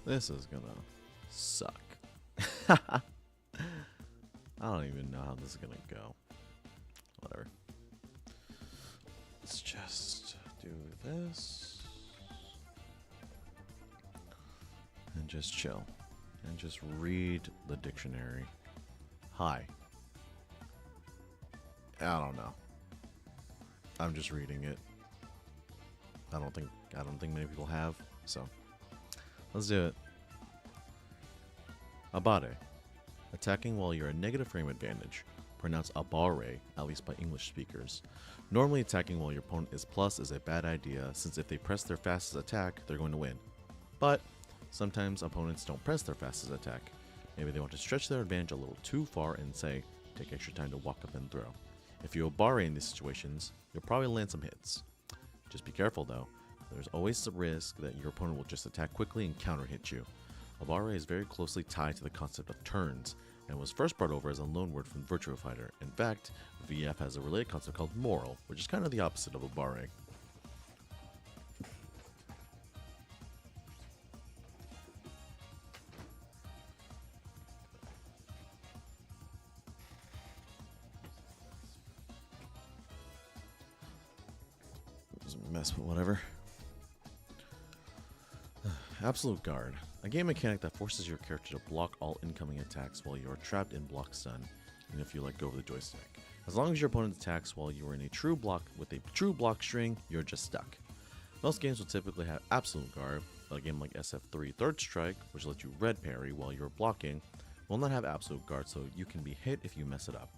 This is gonna suck. I don't even know how this is gonna go. Whatever. Let's just do this. And just chill. And just read the dictionary. Hi. I don't know. I'm just reading it. I don't think many people have, so let's do it. Abare. Attacking while you're a negative frame advantage. Pronounced abare, at least by English speakers. Normally attacking while your opponent is plus is a bad idea, since if they press their fastest attack, they're going to win. But sometimes opponents don't press their fastest attack. Maybe they want to stretch their advantage a little too far and say, take extra time to walk up and throw. If you abare in these situations, you'll probably land some hits. Just be careful though, there's always the risk that your opponent will just attack quickly and counter hit you. Abare is very closely tied to the concept of turns, and was first brought over as a loanword from Virtua Fighter. In fact, VF has a related concept called moral, which is kind of the opposite of abare. Mess, but whatever. Absolute Guard. A game mechanic that forces your character to block all incoming attacks while you are trapped in block stun, even if you let go of the joystick. As long as your opponent attacks while you are in a true block with a true block string, you're just stuck. Most games will typically have Absolute Guard, but a game like SF3 Third Strike, which lets you red parry while you're blocking, will not have Absolute Guard, so you can be hit if you mess it up.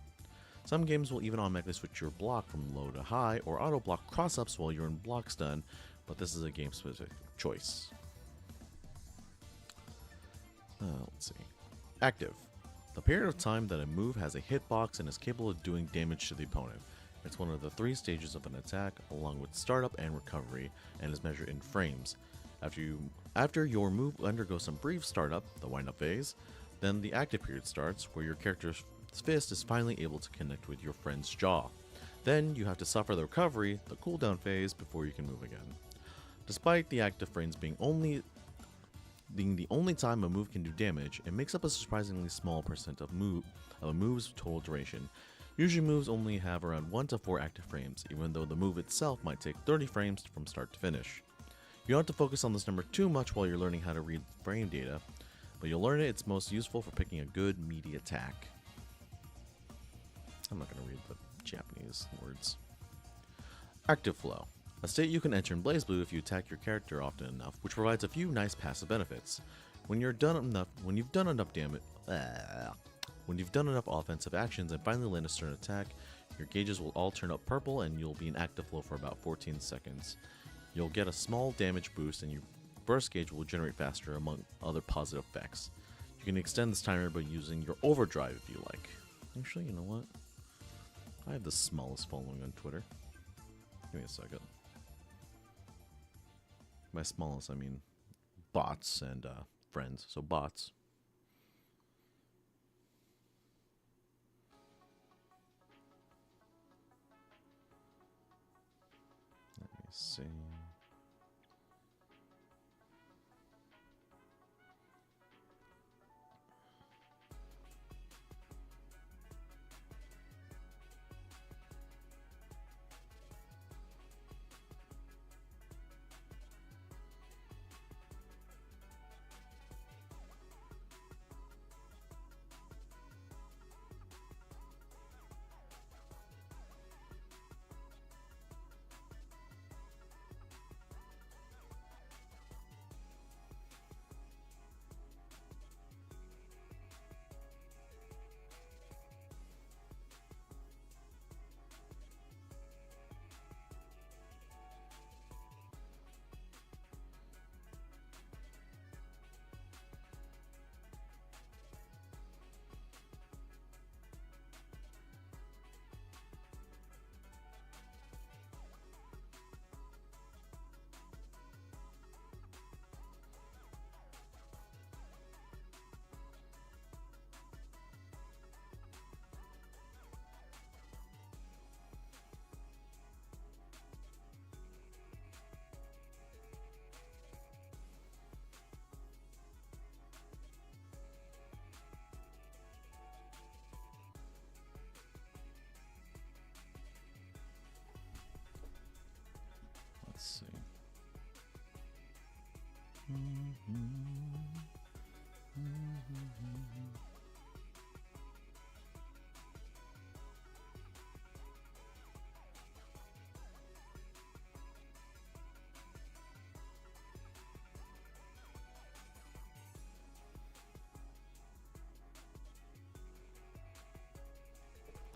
Some games will even automatically switch your block from low to high or auto block cross-ups while you're in block stun, but this is a game specific choice. Let's see. Active. The period of time that a move has a hitbox and is capable of doing damage to the opponent. It's one of the 3 stages of an attack, along with startup and recovery, and is measured in frames. After your move undergoes some brief startup, the wind-up phase, then the active period starts, where your character's fist is finally able to connect with your friend's jaw. Then you have to suffer the recovery, the cooldown phase, before you can move again. Despite the active frames being the only time a move can do damage, it makes up a surprisingly small percent of a move's total duration. Usually moves only have around 1 to 4 active frames, even though the move itself might take 30 frames from start to finish. You don't have to focus on this number too much while you're learning how to read frame data, but you'll learn it's most useful for picking a good meaty attack. I'm not going to read the Japanese words. Active Flow. A state you can enter in BlazBlue if you attack your character often enough, which provides a few nice passive benefits. When you've done enough offensive actions and finally land a certain attack, your gauges will all turn up purple and you'll be in active flow for about 14 seconds. You'll get a small damage boost and your burst gauge will generate faster, among other positive effects. You can extend this timer by using your overdrive if you like. Actually, you know what? I have the smallest following on Twitter. Give me a second. By smallest, I mean bots and friends. So bots. Let me see.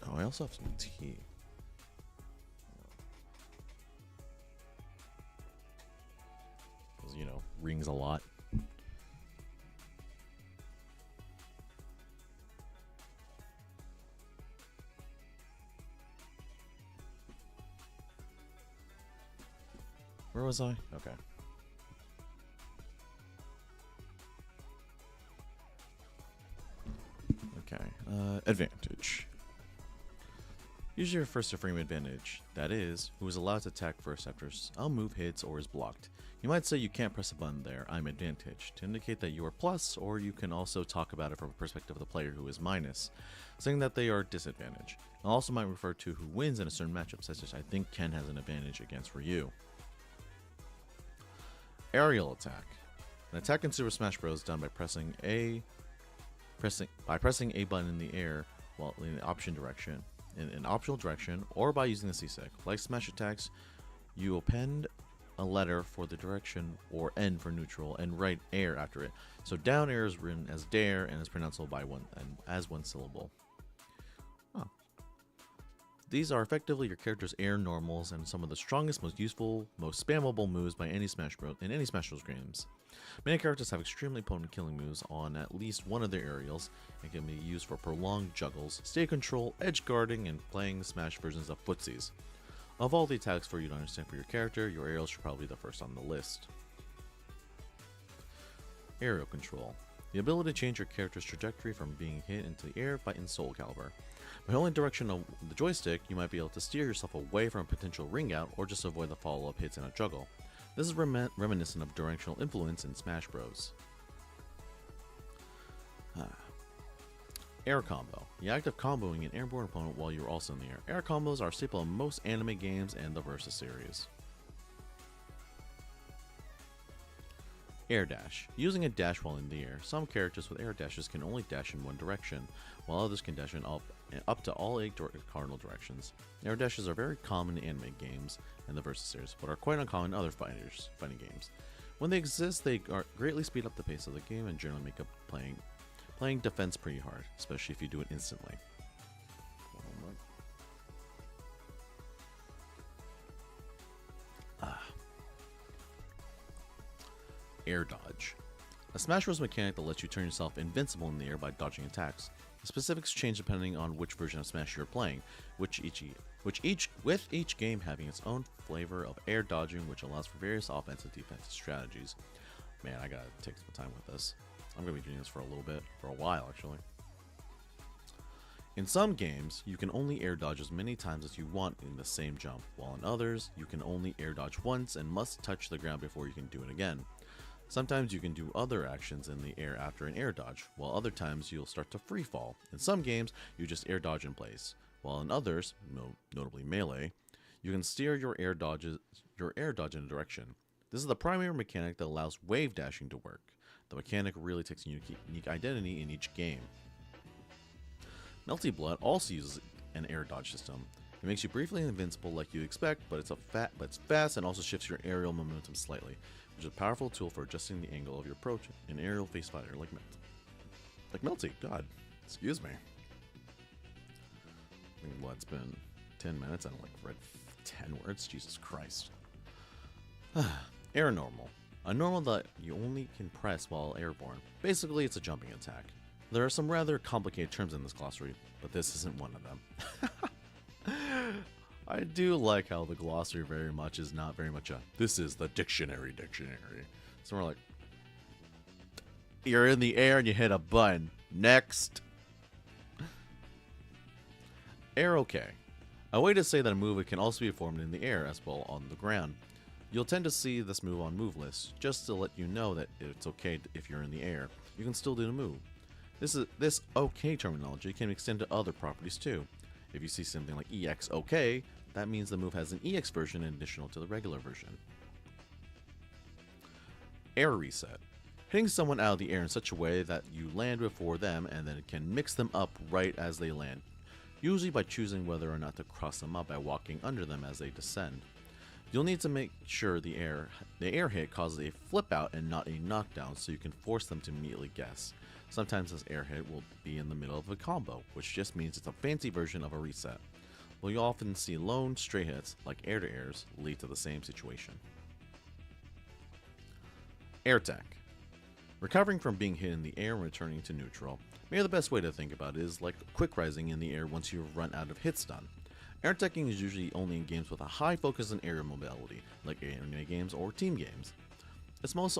Oh, I also have some tea. Because, you know, rings a lot. Where was I? Okay. Okay. Advantage. Use your first to frame advantage. That is, who is allowed to attack first after a move hits or is blocked. You might say you can't press a button there, I'm advantage, to indicate that you are plus, or you can also talk about it from a perspective of the player who is minus, saying that they are disadvantage. It also might refer to who wins in a certain matchup, such as I think Ken has an advantage against Ryu. Aerial attack. An attack in Super Smash Bros. Done by pressing a button in the air while in the optional direction, or by using the C-stick. Like Smash attacks, you append a letter for the direction or N for neutral and write air after it. So down air is written as dare and is pronounceable by one syllable. Huh. These are effectively your character's air normals and some of the strongest, most useful, most spammable moves by any Smash Bros. In any Smash Bros. Games. Many characters have extremely potent killing moves on at least one of their aerials and can be used for prolonged juggles, state control, edge guarding, and playing Smash versions of footsies. Of all the attacks for you to understand for your character, your aerials should probably be the first on the list. Aerial control. The ability to change your character's trajectory from being hit into the air in Soul Calibur. By holding direction of the joystick, you might be able to steer yourself away from a potential ring out or just avoid the follow-up hits in a juggle. This is reminiscent of directional influence in Smash Bros. Air combo. The act of comboing an airborne opponent while you're also in the air. Air combos are a staple in most anime games and the Versus series. Air dash. Using a dash while in the air. Some characters with air dashes can only dash in one direction, while others can dash in up to all 8 cardinal directions. Air dashes are very common in anime games and the Versus series, but are quite uncommon in other fighting games. When they exist, they greatly speed up the pace of the game and generally make up playing defense pretty hard, especially if you do it instantly. Air dodge. A Smash Bros. Mechanic that lets you turn yourself invincible in the air by dodging attacks. The specifics change depending on which version of Smash you're playing, with each game having its own flavor of air dodging, which allows for various offensive and defensive strategies. Man, I gotta take some time with this. I'm gonna be doing this for a while actually. In some games, you can only air dodge as many times as you want in the same jump, while in others, you can only air dodge once and must touch the ground before you can do it again. Sometimes you can do other actions in the air after an air dodge, while other times you'll start to free fall. In some games, you just air dodge in place, while in others, notably Melee, you can steer your air dodge in a direction. This is the primary mechanic that allows wave dashing to work. The mechanic really takes a unique identity in each game. Melty Blood also uses an air dodge system. It makes you briefly invincible like you'd expect, but it's fast and also shifts your aerial momentum slightly, which is a powerful tool for adjusting the angle of your approach in an aerial face fighter like Melty. God, excuse me. I think it's been 10 minutes. I don't read 10 words. Jesus Christ. Air normal. A normal that you only can press while airborne. Basically, it's a jumping attack. There are some rather complicated terms in this glossary, but this isn't one of them. I do like how the glossary is not very much this is the dictionary. So we're like, you're in the air and you hit a button. Next. Air okay. A way to say that a move can also be performed in the air as well on the ground. You'll tend to see this move on move lists, just to let you know that it's okay if you're in the air. You can still do the move. This okay terminology can extend to other properties too. If you see something like EX OK, that means the move has an EX version additional to the regular version. Air reset. Hitting someone out of the air in such a way that you land before them and then can mix them up right as they land, usually by choosing whether or not to cross them up by walking under them as they descend. You'll need to make sure the air hit causes a flip out and not a knockdown, so you can force them to immediately guess. Sometimes this air hit will be in the middle of a combo, which just means it's a fancy version of a reset. While you often see lone stray hits, like air-to-airs, lead to the same situation. Air tech. Recovering from being hit in the air and returning to neutral. Maybe the best way to think about it is like quick rising in the air once you've run out of hit stun. Air teching is usually only in games with a high focus on aerial mobility, like anime games or team games. It's almost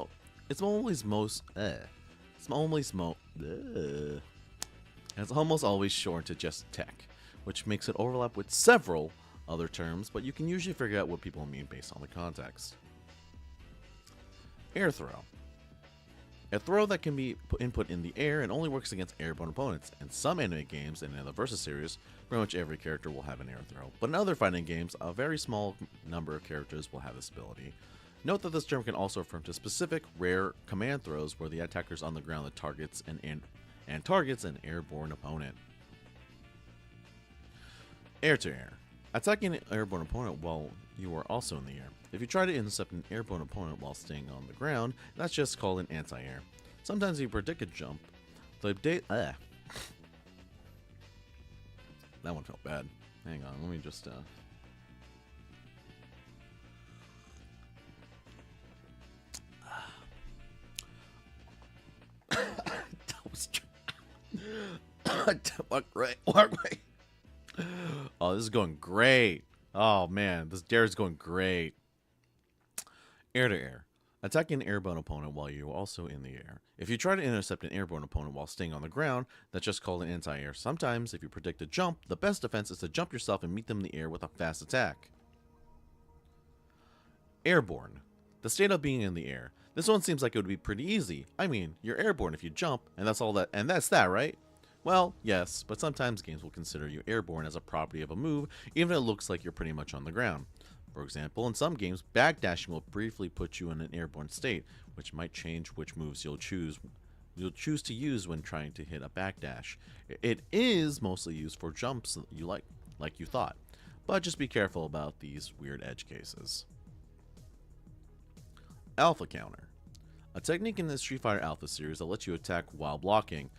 always short to just tech, which makes it overlap with several other terms, but you can usually figure out what people mean based on the context. Air throw. A throw that can be input in the air and only works against airborne opponents. In some anime games and in the Versus series, pretty much every character will have an air throw, but in other fighting games, a very small number of characters will have this ability. Note that this term can also refer to specific, rare command throws where the attacker's on the ground that targets an airborne opponent. Air-to-air. Attacking an airborne opponent while you are also in the air. If you try to intercept an airborne opponent while staying on the ground, that's just called an anti-air. Sometimes you predict a jump. That one felt bad. Hang on, let me just Walk right. Oh, this is going great. Oh man, this dare is going great. Air-to-air. Attacking an airborne opponent while you are also in the air. If you try to intercept an airborne opponent while staying on the ground, that's just called an anti-air. Sometimes, if you predict a jump, the best defense is to jump yourself and meet them in the air with a fast attack. Airborne. The state of being in the air. This one seems like it would be pretty easy. I mean, you're airborne if you jump, and that's that, right? Well, yes, but sometimes games will consider you airborne as a property of a move, even if it looks like you're pretty much on the ground. For example, in some games, backdashing will briefly put you in an airborne state, which might change which moves you'll choose to use when trying to hit a backdash. It is mostly used for jumps that you like you thought, but just be careful about these weird edge cases. Alpha counter. A technique in the Street Fighter Alpha series that lets you attack while blocking.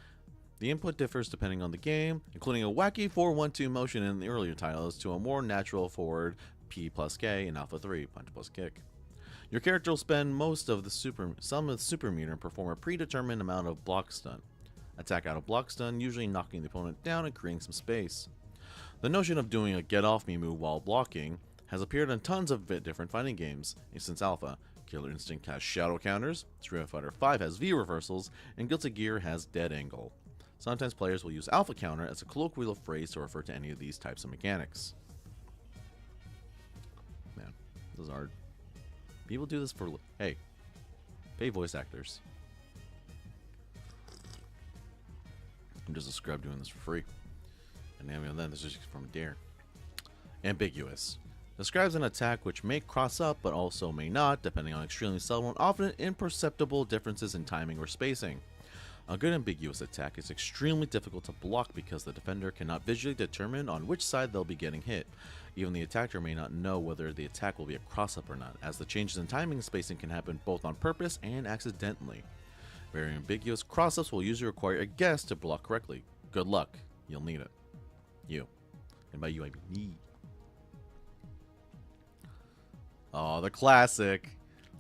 The input differs depending on the game, including a wacky 4-1-2 motion in the earlier titles to a more natural forward P plus K in Alpha 3, punch plus kick. Your character will spend some of the super meter and perform a predetermined amount of block stun. Attack out of block stun, usually knocking the opponent down and creating some space. The notion of doing a get off me move while blocking has appeared in tons of different fighting games since Alpha. Killer Instinct has shadow counters, Street Fighter V has V reversals, and Guilty Gear has dead angle. Sometimes players will use alpha counter as a colloquial phrase to refer to any of these types of mechanics. Man, this is hard. People do this for, hey, pay voice actors. I'm just a scrub doing this for free. And then this is just from Dare. Ambiguous. Describes an attack which may cross up but also may not, depending on extremely subtle and often imperceptible differences in timing or spacing. A good ambiguous attack is extremely difficult to block because the defender cannot visually determine on which side they'll be getting hit. Even the attacker may not know whether the attack will be a cross-up or not, as the changes in timing and spacing can happen both on purpose and accidentally. Very ambiguous cross-ups will usually require a guess to block correctly. Good luck. You'll need it. You. And by you, I mean me. Oh, the classic.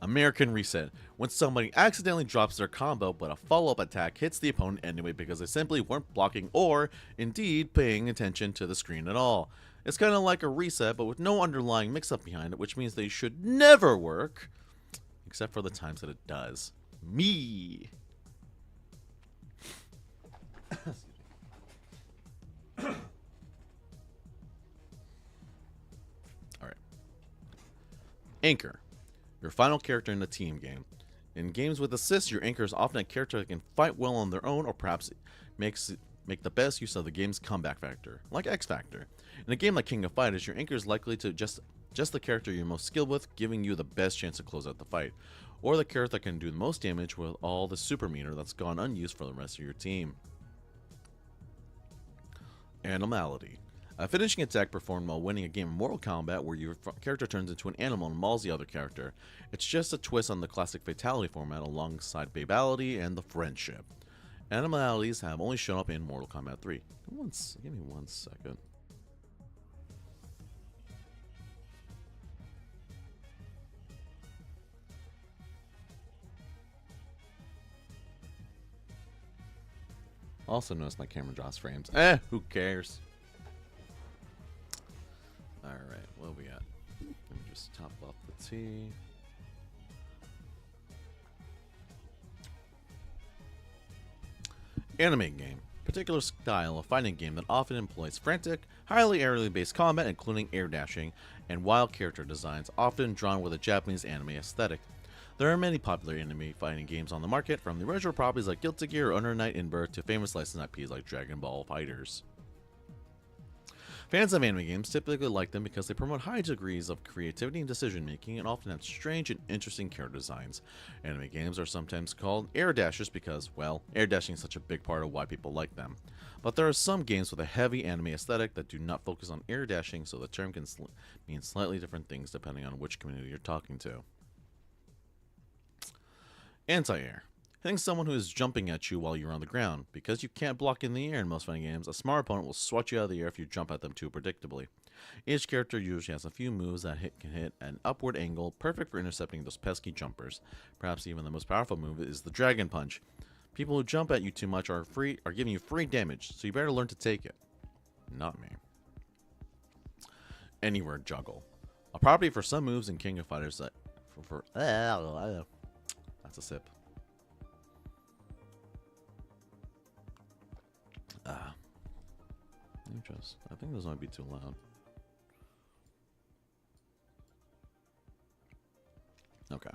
American Reset. When somebody accidentally drops their combo, but a follow-up attack hits the opponent anyway because they simply weren't blocking or, indeed, paying attention to the screen at all. It's kind of like a reset, but with no underlying mix-up behind it, which means they should never work, except for the times that it does. Me. Alright. Anchor. Your final character in a team game. In games with assists, your anchor is often a character that can fight well on their own or perhaps make the best use of the game's comeback factor, like X Factor. In a game like King of Fighters, your anchor is likely to just the character you're most skilled with, giving you the best chance to close out the fight. or the character that can do the most damage with all the super meter that's gone unused for the rest of your team. Animality. A finishing attack performed while winning a game of Mortal Kombat where your character turns into an animal and mauls the other character. It's just a twist on the classic fatality format alongside babality and the friendship. Animalities have only shown up in Mortal Kombat 3. Give me one second. Also notice my camera draws frames. Who cares? Alright, what do we got? Let me just top off the tea. Anime game. Particular style of fighting game that often employs frantic, highly aerially based combat including air dashing, and wild character designs often drawn with a Japanese anime aesthetic. There are many popular anime fighting games on the market, from the original properties like Guilty Gear or Under Night in-birth to famous licensed IPs like Dragon Ball FighterZ. Fans of anime games typically like them because they promote high degrees of creativity and decision-making and often have strange and interesting character designs. Anime games are sometimes called air dashers because, well, air dashing is such a big part of why people like them. But there are some games with a heavy anime aesthetic that do not focus on air dashing, so the term can mean slightly different things depending on which community you're talking to. Anti-air. Hitting someone who is jumping at you while you're on the ground. Because you can't block in the air in most fighting games, a smart opponent will swat you out of the air if you jump at them too predictably. Each character usually has a few moves that can hit an upward angle, perfect for intercepting those pesky jumpers. Perhaps even the most powerful move is the Dragon Punch. People who jump at you too much are giving you free damage, so you better learn to take it. Not me. Anywhere Juggle. A property for some moves in King of Fighters that... That's a sip. I think those might be too loud. Okay.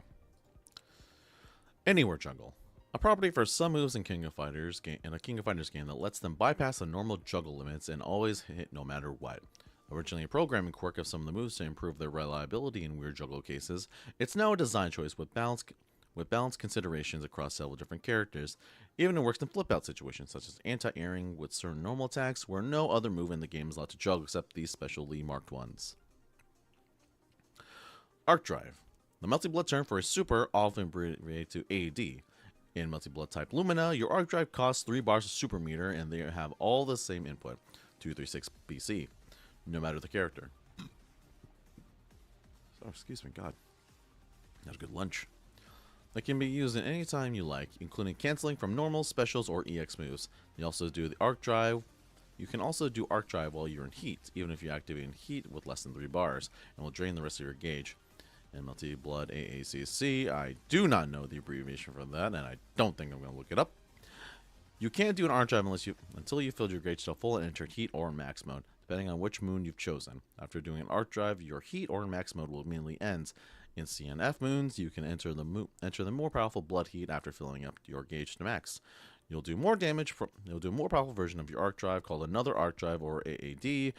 Anywhere Juggle. A property for some moves in King of Fighters game that lets them bypass the normal juggle limits and always hit no matter what. Originally a programming quirk of some of the moves to improve their reliability in weird juggle cases, it's now a design choice with balanced considerations across several different characters. Even it works in flip-out situations, such as anti-airing with certain normal attacks, where no other move in the game is allowed to juggle except these specially marked ones. Arc Drive. The multi-blood term for a super, often abbreviated to AD. In multi-blood type Lumina, your Arc Drive costs 3 bars of super meter, and they have all the same input, 236 BC, no matter the character. Oh, excuse me, God. That was a good lunch. That can be used at any time you like, including canceling from normal, specials, or EX moves. You also do the Arc Drive. You can also do Arc Drive while you're in heat, even if you activate in heat with less than 3 bars, and will drain the rest of your gauge. In Multi-Blood AACC, I do not know the abbreviation for that, and I don't think I'm going to look it up. You can't do an Arc Drive until you filled your gauge to full and entered heat or max mode, depending on which moon you've chosen. After doing an Arc Drive, your heat or max mode will immediately end. In CNF moons, you can enter the more powerful blood heat after filling up your gauge to max. You'll do more damage. You'll do a more powerful version of your Arc Drive called another Arc Drive or AAD.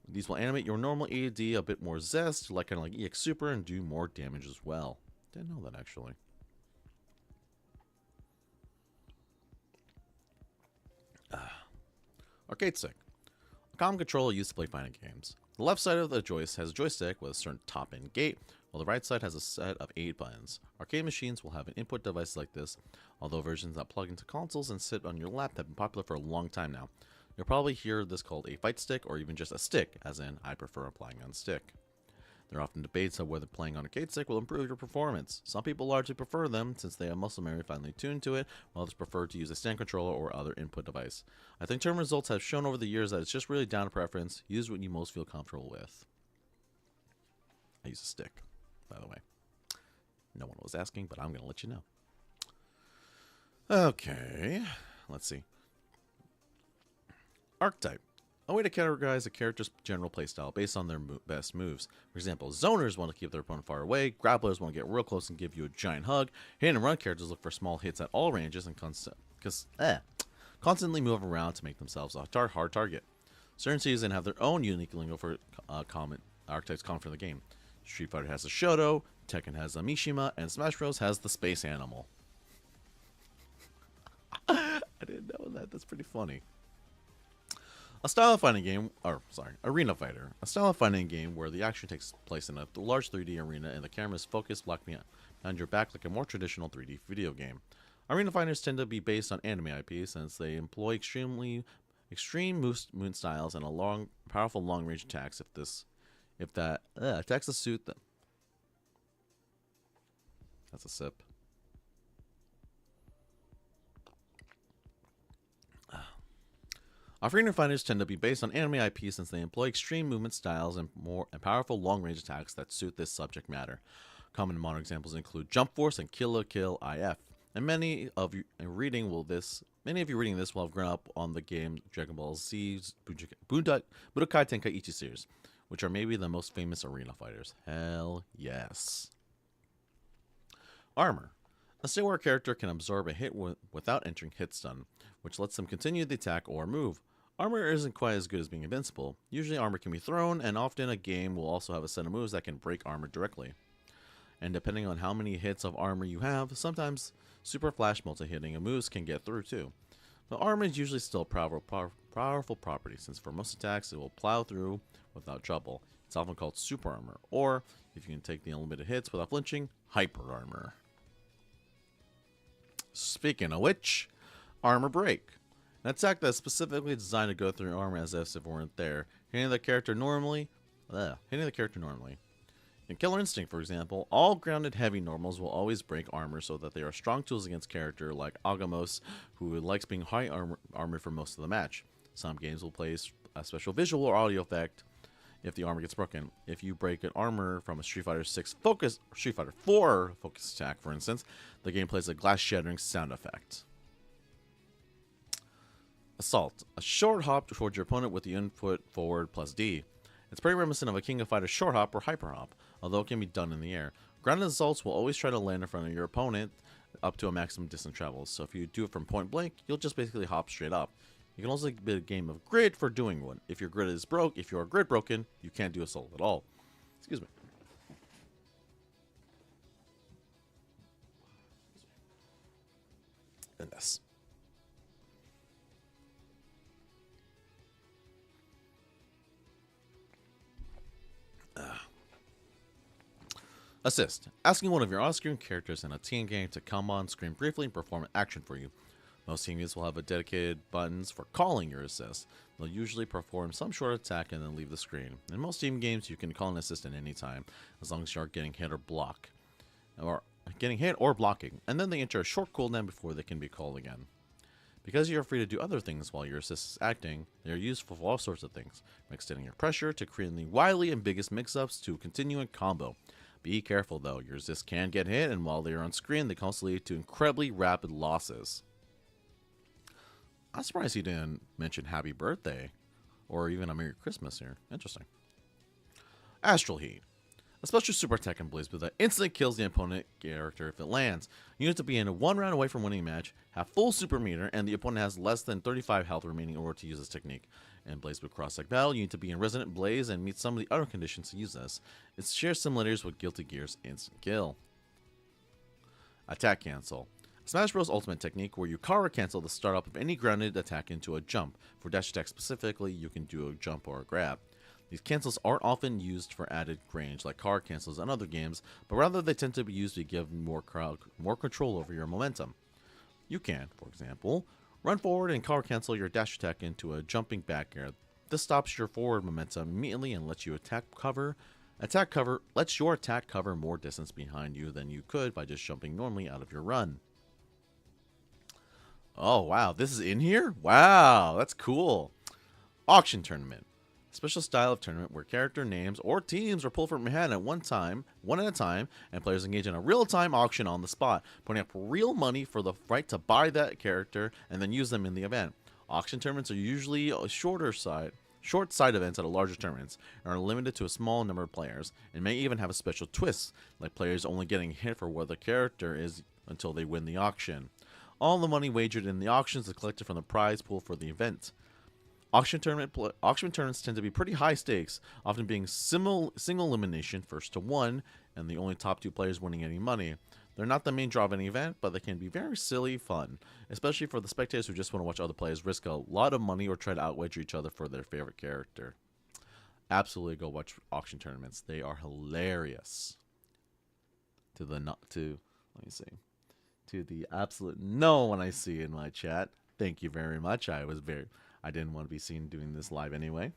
These will animate your normal AAD a bit more zest, kind of like EX Super, and do more damage as well. Didn't know that actually. Arcade stick. A common controller used to play fighting games. The left side of the joystick has a joystick with a certain top-end gate, while the right side has a set of 8 buttons. Arcade machines will have an input device like this, although versions that plug into consoles and sit on your lap have been popular for a long time now. You'll probably hear this called a fight stick, or even just a stick, as in, I prefer playing on stick. There are often debates on whether playing on arcade stick will improve your performance. Some people largely prefer them, since they have muscle memory finely tuned to it, while others prefer to use a stand controller or other input device. I think term results have shown over the years that it's just really down to preference. Use what you most feel comfortable with. I use a stick, by the way. No one was asking, but I'm going to let you know. Okay, let's see. Archetype. A way to categorize a character's general playstyle based on their best moves. For example, zoners want to keep their opponent far away, grapplers want to get real close and give you a giant hug, hit and run characters look for small hits at all ranges and constantly move around to make themselves a hard target. Certain seasons have their own unique lingo for common archetypes common for the game. Street Fighter has a Shoto, Tekken has a Mishima, and Smash Bros. Has the space animal. I didn't know that. That's pretty funny. A style of fighting game, arena fighter. A style of fighting game where the action takes place in a large 3D arena and the camera is focused black behind your back like a more traditional 3D video game. Arena fighters tend to be based on anime IP since they employ extreme movement styles and powerful long-range attacks. If that attacks the suit, then that's a sip. Arena fighters tend to be based on anime IP since they employ extreme movement styles and powerful long-range attacks that suit this subject matter. Common modern examples include Jump Force and Kill la Kill IF. And many of you reading this will have grown up on the game Dragon Ball Z's Budokai Tenkaichi series, which are maybe the most famous arena fighters. Hell yes. Armor. A state where a character can absorb a hit without entering hit stun, which lets them continue the attack or move. Armor isn't quite as good as being invincible. Usually armor can be thrown, and often a game will also have a set of moves that can break armor directly. And depending on how many hits of armor you have, sometimes super flash multi-hitting moves can get through too. But armor is usually still a powerful property, since for most attacks it will plow through without trouble. It's often called super armor, or if you can take the unlimited hits without flinching, hyper armor. Speaking of which, armor break. An attack that is specifically designed to go through armor as if it weren't there, hitting the character normally. In Killer Instinct, for example, all grounded heavy normals will always break armor so that they are strong tools against character like Agamos, who likes being high armor for most of the match. Some games will play a special visual or audio effect if the armor gets broken. If you break an armor from a Street Fighter 4 focus attack, for instance, the game plays a glass-shattering sound effect. Assault. A short hop towards your opponent with the input forward plus D. It's pretty reminiscent of a King of Fighters short hop or hyper hop, although it can be done in the air. Grounded assaults will always try to land in front of your opponent up to a maximum distance travel, so if you do it from point blank, you'll just basically hop straight up. You can also be a game of grid for doing one. If your grid broken, you can't do assault at all. Excuse me. Goodness. Assist. Asking one of your on-screen characters in a team game to come on screen briefly and perform an action for you. Most team games will have a dedicated buttons for calling your assist. They'll usually perform some short attack and then leave the screen. In most team games, you can call an assist at any time, as long as you aren't getting hit or blocking, and then they enter a short cooldown before they can be called again. Because you are free to do other things while your assist is acting, they are used for all sorts of things, from extending your pressure to creating the wily and biggest mix-ups to continuing combo. Be careful though, your assists can get hit, and while they are on screen, they can also lead to incredibly rapid losses. I'm surprised he didn't mention Happy Birthday, or even a Merry Christmas here. Interesting. Astral Heat. A special super attack in BlazBlue that instantly kills the opponent character if it lands. You need to be in one round away from winning a match, have full super meter, and the opponent has less than 35 health remaining in order to use this technique. In BlazBlue Cross-Tech Battle, you need to be in Resonant Blaze and meet some of the other conditions to use this. It shares similarities with Guilty Gear's Instant Kill. Attack Cancel. Smash Bros. Ultimate technique where you counter cancel the startup of any grounded attack into a jump. For dash attack specifically, you can do a jump or a grab. These cancels aren't often used for added range like car cancels in other games, but rather they tend to be used to give more control over your momentum. You can, for example, run forward and car cancel your dash attack into a jumping back air. This stops your forward momentum immediately and lets your attack cover more distance behind you than you could by just jumping normally out of your run. Oh wow, this is in here? Wow, that's cool. Auction Tournament. A special style of tournament where character names or teams are pulled from your hand at one at a time, and players engage in a real-time auction on the spot, putting up real money for the right to buy that character and then use them in the event. Auction tournaments are usually a short side events at larger tournaments and are limited to a small number of players, and may even have a special twist, like players only getting hit for what the character is until they win the auction. All the money wagered in the auctions is collected from the prize pool for the event. Auction tournaments tend to be pretty high stakes, often being single elimination first to one, and the only top two players winning any money. They're not the main draw of any event, but they can be very silly fun, especially for the spectators who just want to watch other players risk a lot of money or try to outwager each other for their favorite character. Absolutely go watch auction tournaments. They are hilarious. Let me see. To the absolute no one I see in my chat. Thank you very much. I didn't want to be seen doing this live anyway.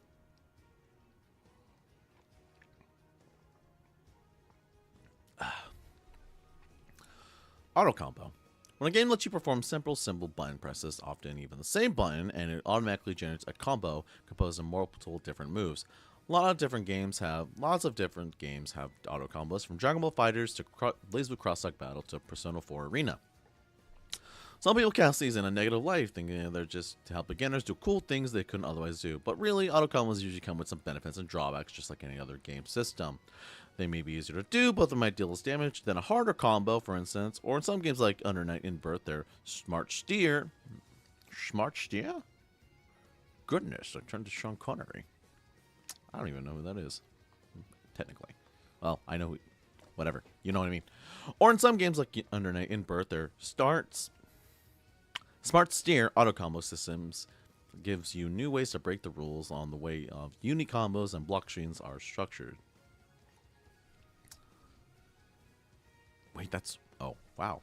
Auto combo. When a game lets you perform simple button presses, often even the same button, and it automatically generates a combo composed of multiple different moves. Lots of different games have auto combos, from Dragon Ball Fighters to BlazBlue Cross-Talk Battle to Persona 4 Arena. Some people cast these in a negative light, thinking they're just to help beginners do cool things they couldn't otherwise do. But really, auto combos usually come with some benefits and drawbacks, just like any other game system. They may be easier to do, but they might deal less damage than a harder combo, for instance. Or in some games like Under Night in Birth, their Smart Steer. Smart Steer? Goodness, I turned to Sean Connery. I don't even know who that is, technically. Well, I know who, whatever. You know what I mean. Or in some games like Under Night in Birth, their Smart Steer auto combo systems gives you new ways to break the rules on the way of unique combos and block streams are structured. Wait, oh, wow.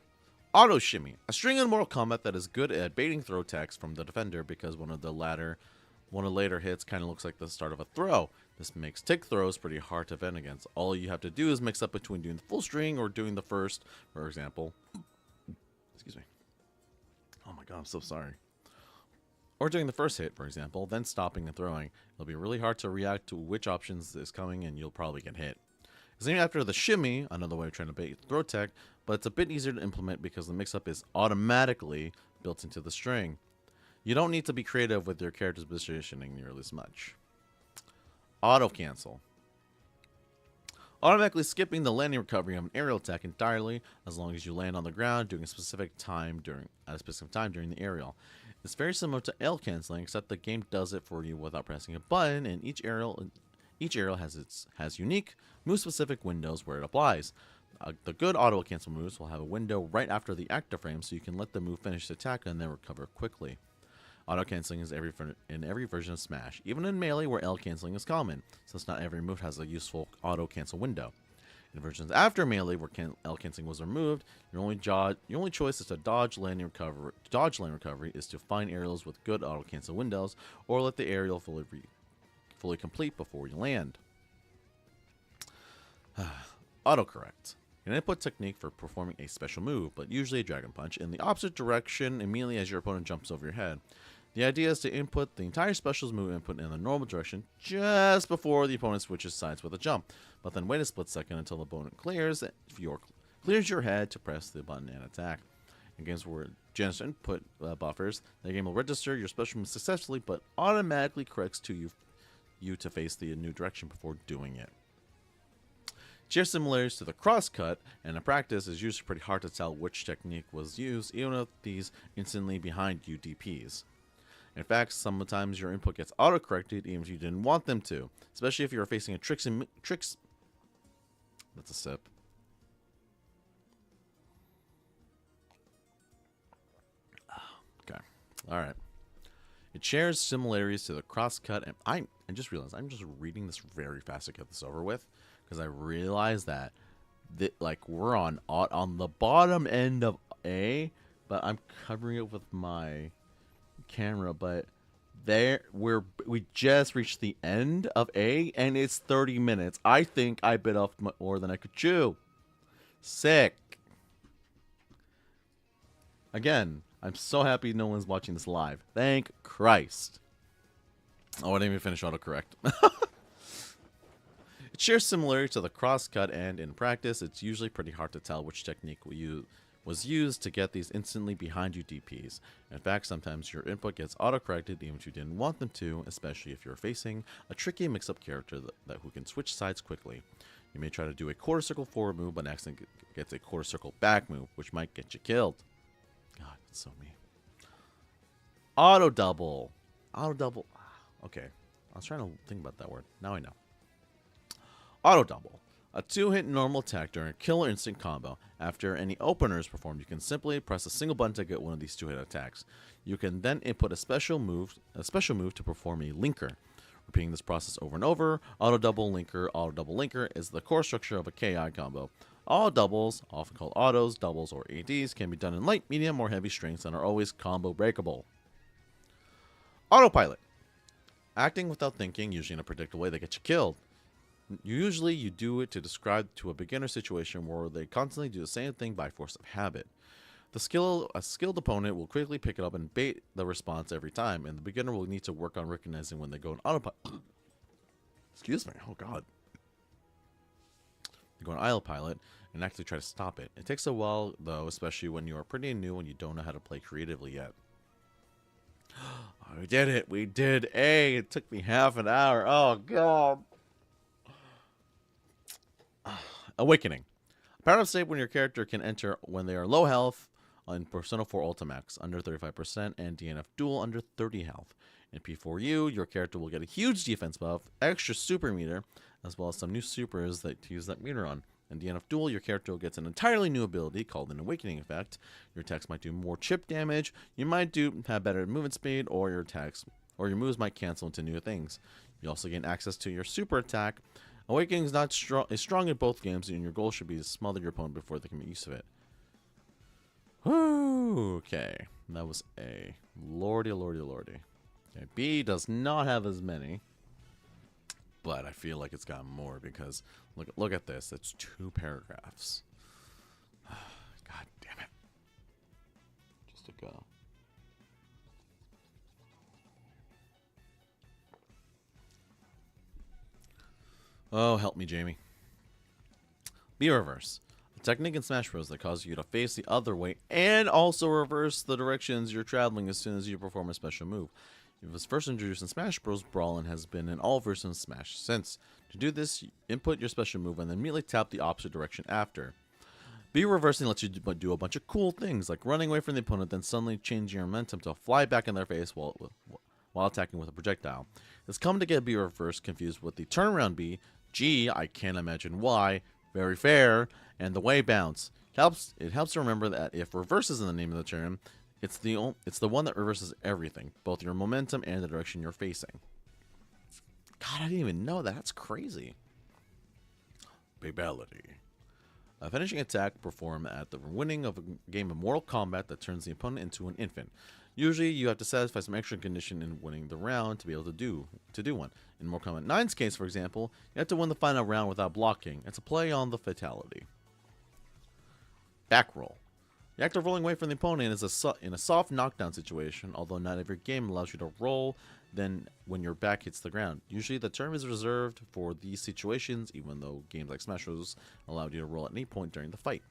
Auto Shimmy, a string in Mortal Kombat that is good at baiting throw attacks from the defender because one of the later hits kind of looks like the start of a throw. This makes tick throws pretty hard to defend against. All you have to do is mix up between doing the full string or doing the first, for example. Excuse me. Oh my god, I'm so sorry. Or doing the first hit, for example, then stopping and throwing. It'll be really hard to react to which options is coming and you'll probably get hit. It's named after the shimmy, another way of trying to bait throw tech, but it's a bit easier to implement because the mix-up is automatically built into the string. You don't need to be creative with your character's positioning nearly as much. Auto cancel. Automatically skipping the landing recovery of an aerial attack entirely as long as you land on the ground during a specific time during the aerial. It's very similar to L canceling, except the game does it for you without pressing a button, and each aerial has unique move-specific windows where it applies. The good auto cancel moves will have a window right after the active frame, so you can let the move finish the attack and then recover quickly. Auto canceling is in every version of Smash, even in Melee where L canceling is common, since not every move has a useful auto cancel window. In versions after Melee where L canceling was removed, your only choice is to dodge landing recovery. Dodge landing recovery is to find aerials with good auto cancel windows, or let the aerial fully complete before you land. Autocorrect. An input technique for performing a special move, but usually a Dragon Punch, in the opposite direction immediately as your opponent jumps over your head. The idea is to input the entire special's move input in the normal direction just before the opponent switches sides with a jump, but then wait a split second until the opponent clears your head to press the button and attack. In games where generous input buffers, the game will register your special move successfully, but automatically corrects to you to face the new direction before doing it. Shares similarities to the crosscut, and in practice it's usually pretty hard to tell which technique was used, even with these instantly behind you DPs. In fact, sometimes your input gets auto-corrected even if you didn't want them to, especially if you're facing a tricks. That's a sip. Okay, all right. It shares similarities to the crosscut, and I just realized I'm just reading this very fast to get this over with, because I realized that like we're on the bottom end of A, but I'm covering it with my camera, but we just reached the end of A and it's 30 minutes. I think I bit off more than I could chew. Sick. Again, I'm so happy no one's watching this live. Thank Christ. Oh, I didn't even finish autocorrect. It shares similarity to the crosscut, and in practice, it's usually pretty hard to tell which technique was used to get these instantly behind you DPs. In fact, sometimes your input gets auto-corrected even if you didn't want them to, especially if you're facing a tricky mix-up character who can switch sides quickly. You may try to do a quarter circle forward move, but accidentally gets a quarter circle back move, which might get you killed. God, that's so mean. Auto double. Auto double. Okay. I was trying to think about that word. Now I know. Auto double. A 2-hit normal attack during a killer instant combo. After any opener is performed, you can simply press a single button to get one of these 2-hit attacks. You can then input a special move to perform a linker. Repeating this process over and over, auto double linker is the core structure of a KI combo. All doubles, often called autos, doubles, or ADs, can be done in light, medium, or heavy strengths and are always combo breakable. Autopilot. Acting without thinking, usually in a predictable way that gets you killed. Usually you do it to describe to a beginner situation where they constantly do the same thing by force of habit. A skilled opponent will quickly pick it up and bait the response every time, and the beginner will need to work on recognizing when they go in autopilot. Excuse me, oh god. They go in autopilot and actually try to stop it. It takes a while though, especially when you are pretty new and you don't know how to play creatively yet. Oh, we did it! We did A! It took me half an hour. Oh god. Awakening. A power-up state when your character can enter when they are low health on Persona 4 Ultimax, under 35%, and DNF Duel, under 30 health. In P4U, your character will get a huge defense buff, extra super meter, as well as some new supers that use that meter on. In DNF Duel, your character gets an entirely new ability called an Awakening Effect. Your attacks might do more chip damage, you might have better movement speed, or your moves might cancel into new things. You also gain access to your super attack. Awakening is strong in both games, and your goal should be to smother your opponent before they can make use of it. Whew, okay, that was A. Lordy. Okay, B does not have as many, but I feel like it's got more because look at this. It's 2 paragraphs. God damn it. Just to go. Oh, help me, Jamie. B reverse. A technique in Smash Bros. That causes you to face the other way and also reverse the directions you're traveling as soon as you perform a special move. It was first introduced in Smash Bros. Brawl and has been in all versions of Smash since. To do this, input your special move and then immediately tap the opposite direction after. B reversing lets you do a bunch of cool things like running away from the opponent, then suddenly changing your momentum to fly back in their face while attacking with a projectile. It's common to get B reverse confused with the turnaround B, G, I can't imagine why, very fair, and the way bounce. It helps to remember that if reverse is in the name of the term, it's the one that reverses everything, both your momentum and the direction you're facing. God, I didn't even know that. That's crazy. Babality. A finishing attack performed at the winning of a game of Mortal Kombat that turns the opponent into an infant. Usually, you have to satisfy some extra condition in winning the round to be able to do one. In Mortal Kombat 9's case, for example, you have to win the final round without blocking. It's a play on the fatality. Back roll. The act of rolling away from the opponent is in a soft knockdown situation, although not every game allows you to roll then when your back hits the ground. Usually the term is reserved for these situations, even though games like Smash Bros. Allowed you to roll at any point during the fight.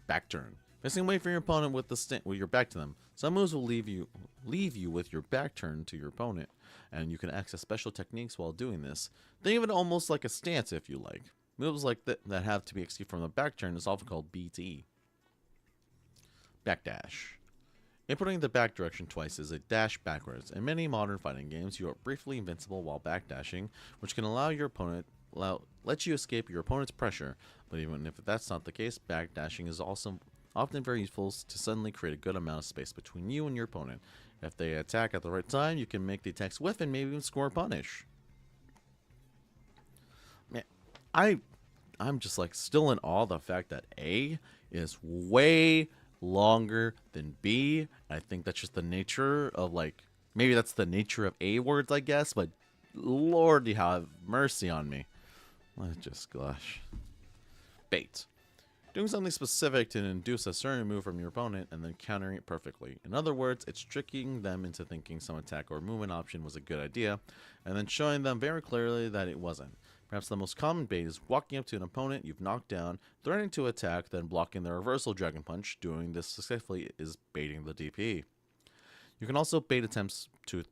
Back turn. Facing away from your opponent with your back to them. Some moves will leave you with your back turned to your opponent, and you can access special techniques while doing this. Think of it almost like a stance if you like. Moves like that have to be executed from the back turn is often called BT. Backdash. Inputting the back direction twice is a dash backwards. In many modern fighting games, you are briefly invincible while backdashing, which can let you escape your opponent's pressure. But even if that's not the case, backdashing is also often very useful to suddenly create a good amount of space between you and your opponent. If they attack at the right time, you can make the attacks whiff and maybe even score a punish. Man, I'm just like still in awe of the fact that A is way longer than B. I think that's just the nature of maybe that's the nature of A words, I guess, but Lord, you have mercy on me. Let's just gosh. Bait. Doing something specific to induce a certain move from your opponent and then countering it perfectly. In other words, it's tricking them into thinking some attack or movement option was a good idea, and then showing them very clearly that it wasn't. Perhaps the most common bait is walking up to an opponent you've knocked down, threatening to attack, then blocking their reversal dragon punch. Doing this successfully is baiting the DP. You can also bait attempts to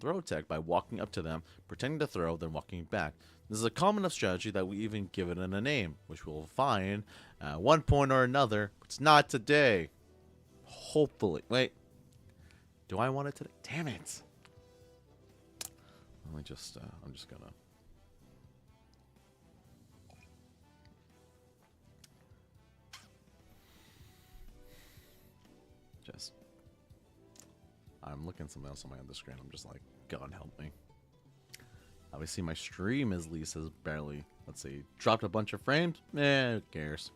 throw attack by walking up to them, pretending to throw, then walking back. This is a common enough strategy that we even give it a name, which we'll find at one point or another. It's not today. Hopefully. Wait. Do I want it today? Damn it. Let me just, I'm just gonna. I'm looking at something else on my other screen. I'm just like, God help me. Obviously, my stream, as Lisa has barely, let's see, dropped a bunch of frames. Who cares?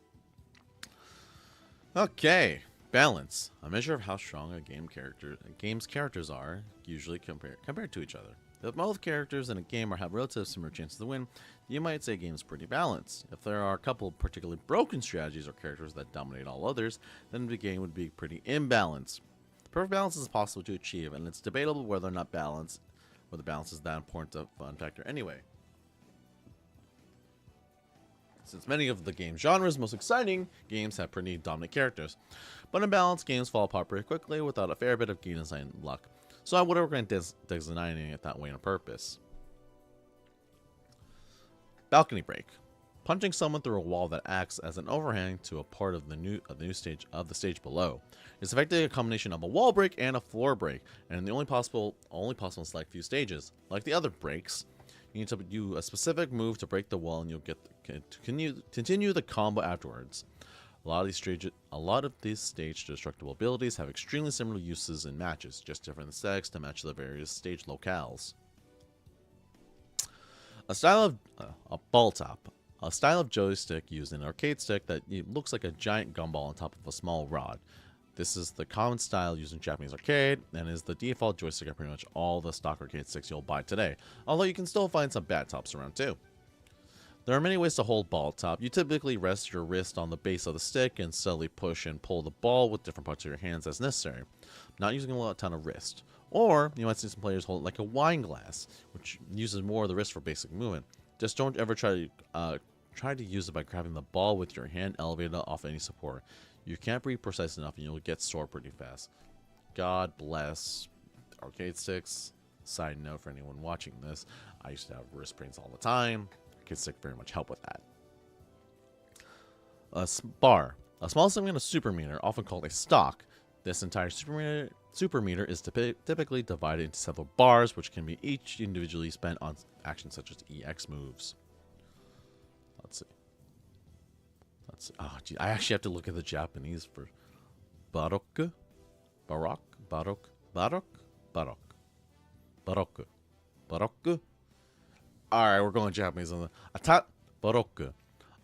Okay, balance. A measure of how strong a game's characters are, usually compared to each other. If both characters in a game have relatively similar chances to win, you might say a game is pretty balanced. If there are a couple of particularly broken strategies or characters that dominate all others, then the game would be pretty imbalanced. Perfect balance is possible to achieve, and it's debatable whether or not balance, whether balance is that important a fun factor anyway. Since many of the game genre's most exciting games have pretty dominant characters, but imbalanced games fall apart pretty quickly without a fair bit of game design luck. So I would recommend designing it that way on purpose. Balcony break. Punching someone through a wall that acts as an overhang to a part of the stage below. It's effectively a combination of a wall break and a floor break, and the only possible in select few stages. Like the other breaks, you need to do a specific move to break the wall, and you'll get to continue the combo afterwards. A lot of these stage destructible abilities have extremely similar uses in matches, just different aesthetics to match the various stage locales. A ball top. A style of joystick used in an arcade stick that looks like a giant gumball on top of a small rod. This is the common style used in Japanese arcade and is the default joystick of pretty much all the stock arcade sticks you'll buy today, although you can still find some bad tops around too. There are many ways to hold ball top. You typically rest your wrist on the base of the stick and slowly push and pull the ball with different parts of your hands as necessary, not using a ton of wrist. Or you might see some players hold it like a wine glass, which uses more of the wrist for basic movement. Just don't ever try to use it by grabbing the ball with your hand elevated off any support. You can't be precise enough and you'll get sore pretty fast. God bless arcade sticks. Side note for anyone watching this, I used to have wrist pains all the time. Arcade stick very much help with that. A bar. A small segment of supermeter, often called a stock. This entire supermeter is typically divided into several bars, which can be each individually spent on actions such as EX moves. Let's see. Oh, gee, I actually have to look at the Japanese for baroque, baroque. Alright, we're going Japanese on the baroque.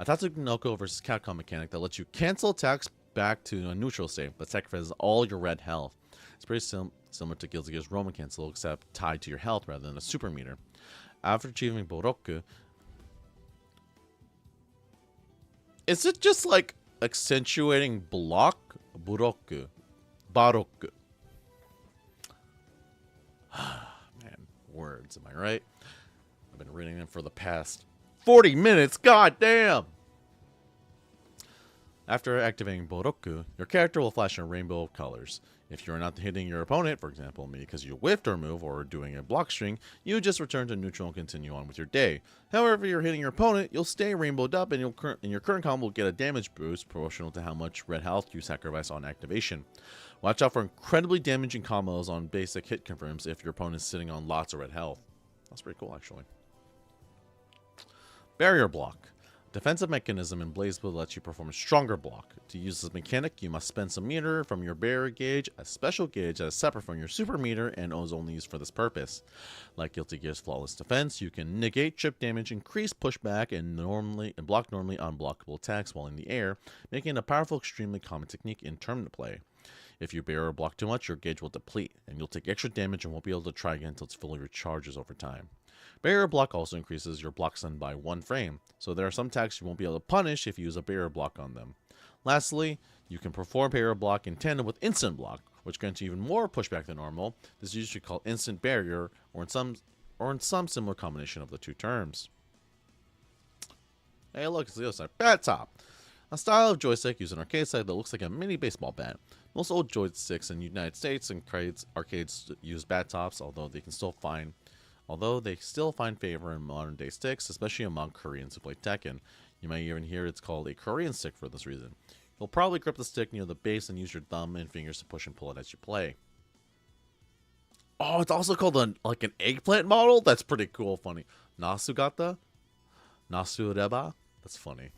A Tatsunoko versus Capcom mechanic that lets you cancel attacks back to a neutral state, but sacrifices all your red health. It's pretty similar to Guilty Gear's Roman cancel, except tied to your health rather than a super meter. After achieving baroque, is it just like accentuating block? Baroque. Man, words, am I right? I've been reading them for the past 40 minutes, god damn! After activating Boroku, your character will flash a rainbow of colors. If you're not hitting your opponent, for example, maybe because you whiffed or move or doing a block string, you just return to neutral and continue on with your day. However, if you're hitting your opponent, you'll stay rainbowed up and your current combo will get a damage boost proportional to how much red health you sacrifice on activation. Watch out for incredibly damaging combos on basic hit confirms if your opponent is sitting on lots of red health. That's pretty cool, actually. Barrier block. Defensive mechanism in BlazBlue lets you perform a stronger block. To use this mechanic, you must spend some meter from your barrier gauge, a special gauge that is separate from your super meter and is only used for this purpose. Like Guilty Gear's Flawless Defense, you can negate chip damage, increase pushback, and block normally unblockable attacks while in the air, making it a powerful, extremely common technique in tournament play. If you barrier block too much, your gauge will deplete, and you'll take extra damage and won't be able to try again until it's fully recharges over time. Barrier block also increases your block stun by 1 frame, so there are some attacks you won't be able to punish if you use a barrier block on them. Lastly, you can perform barrier block in tandem with instant block, which grants you even more pushback than normal. This is usually called instant barrier, or in some similar combination of the two terms. Hey look, it's the other side. Bat top! A style of joystick used in arcade side that looks like a mini baseball bat. Most old joysticks in the United States and arcades use bat tops, although they still find favor in modern day sticks, especially among Koreans who play Tekken. You might even hear it's called a Korean stick for this reason. You'll probably grip the stick near the base and use your thumb and fingers to push and pull it as you play. Oh, it's also called like an eggplant model? That's pretty cool, funny. Nasugata? Nasureba? That's funny.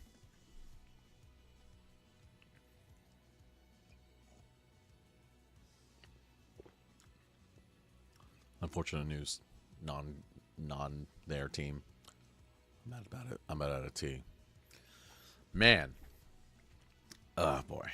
Unfortunate news. Non their team. I'm mad about it. I'm out of tea. Man. Oh boy.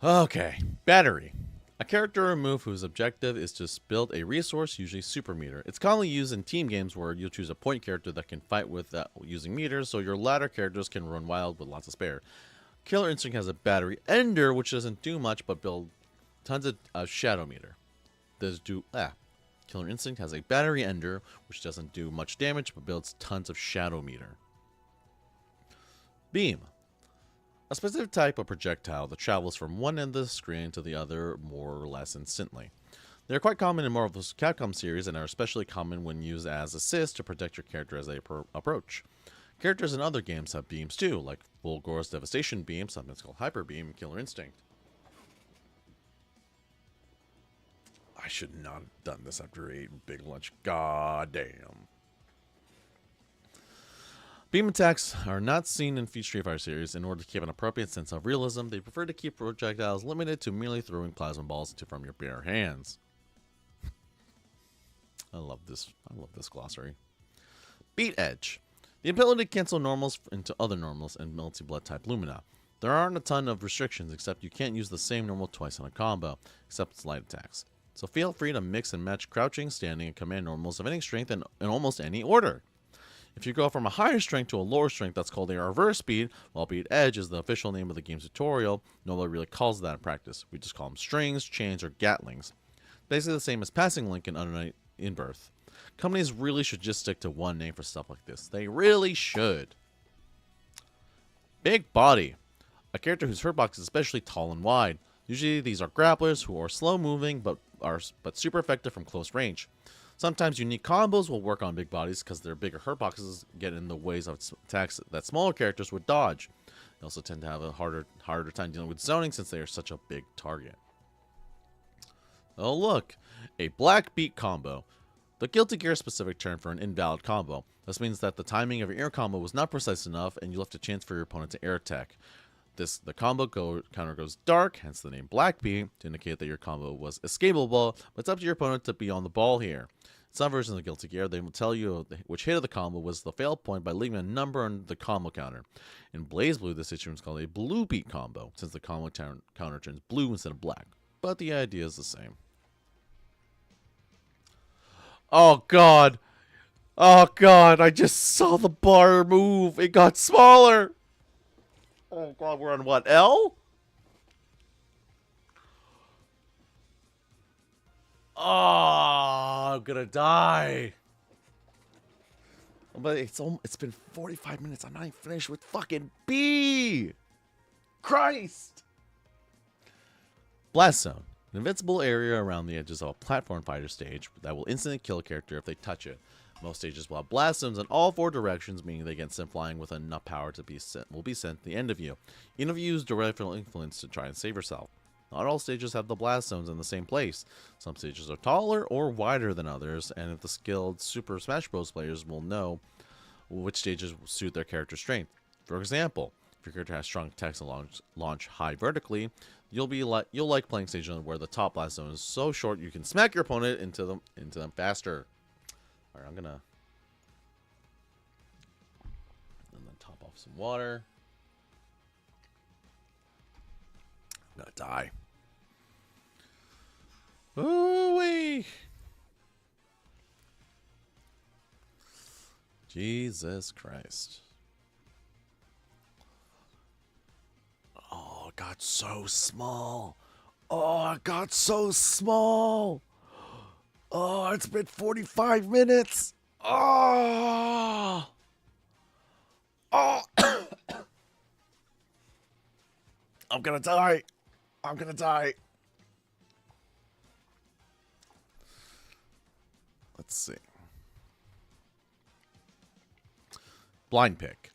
Okay. Battery. A character or move whose objective is to build a resource, usually super meter. It's commonly used in team games where you'll choose a point character that can fight with using meters, so your ladder characters can run wild with lots of spare. Killer Instinct has a battery ender, which doesn't do much but build tons of shadow meter. Killer Instinct has a battery ender, which doesn't do much damage but builds tons of shadow meter. Beam. A specific type of projectile that travels from one end of the screen to the other more or less instantly. They are quite common in Marvel's Capcom series and are especially common when used as assist to protect your character as they approach. Characters in other games have beams too, like Volgor's Devastation Beam, sometimes called Hyper Beam, and Killer Instinct. I should not have done this after I ate big lunch. God damn. Beam attacks are not seen in Street Fighter series. In order to keep an appropriate sense of realism, they prefer to keep projectiles limited to merely throwing plasma balls from your bare hands. I love this glossary. Beat Edge. The ability to cancel normals into other normals and multi-blood type Lumina. There aren't a ton of restrictions, except you can't use the same normal twice on a combo, except light attacks. So feel free to mix and match crouching, standing, and command normals of any strength in almost any order. If you go from a higher strength to a lower strength, that's called a reverse speed, while Beat Edge is the official name of the game's tutorial. Nobody really calls that in practice. We just call them strings, chains, or gatlings. Basically the same as passing link and Under Night in Birth. Companies really should just stick to one name for stuff like this. They really should. Big Body. A character whose hurtbox is especially tall and wide. Usually these are grapplers who are slow moving but super effective from close range. Sometimes unique combos will work on big bodies because their bigger hurtboxes get in the ways of attacks that smaller characters would dodge. They also tend to have a harder time dealing with zoning since they are such a big target. Oh look, a black beat combo. The Guilty Gear specific term for an invalid combo. This means that the timing of your air combo was not precise enough and you left a chance for your opponent to air attack. The combo counter goes dark, hence the name Black Beat, to indicate that your combo was escapable, but it's up to your opponent to be on the ball here. In some versions of Guilty Gear, they will tell you which hit of the combo was the fail point by leaving a number on the combo counter. In Blaze Blue, this situation is called a Blue Beat combo, since the combo counter turns blue instead of black, but the idea is the same. Oh god! Oh god, I just saw the bar move! It got smaller! Oh god, we're on what, L? Oh, I'm gonna die. But it's been 45 minutes. I'm not even finished with fucking B. Christ. Blast Zone. An invincible area around the edges of a platform fighter stage that will instantly kill a character if they touch it. Most stages will have blast zones in all four directions, meaning they get sent flying with enough power to be sent to the end of you. Even if you use direct influence to try and save yourself. Not all stages have the blast zones in the same place. Some stages are taller or wider than others, and if the skilled Super Smash Bros. Players will know which stages will suit their character's strength. For example, if your character has strong attacks and launch high vertically, you'll like playing stages where the top blast zone is so short you can smack your opponent into them faster. Alright, I'm gonna top off some water. I'm gonna die. Ooh-wee. Jesus Christ. Oh, it got so small. Oh, it got so small. Oh, it's been 45 minutes. Oh. Oh. I'm gonna die. I'm gonna die. Let's see. Blind Pick.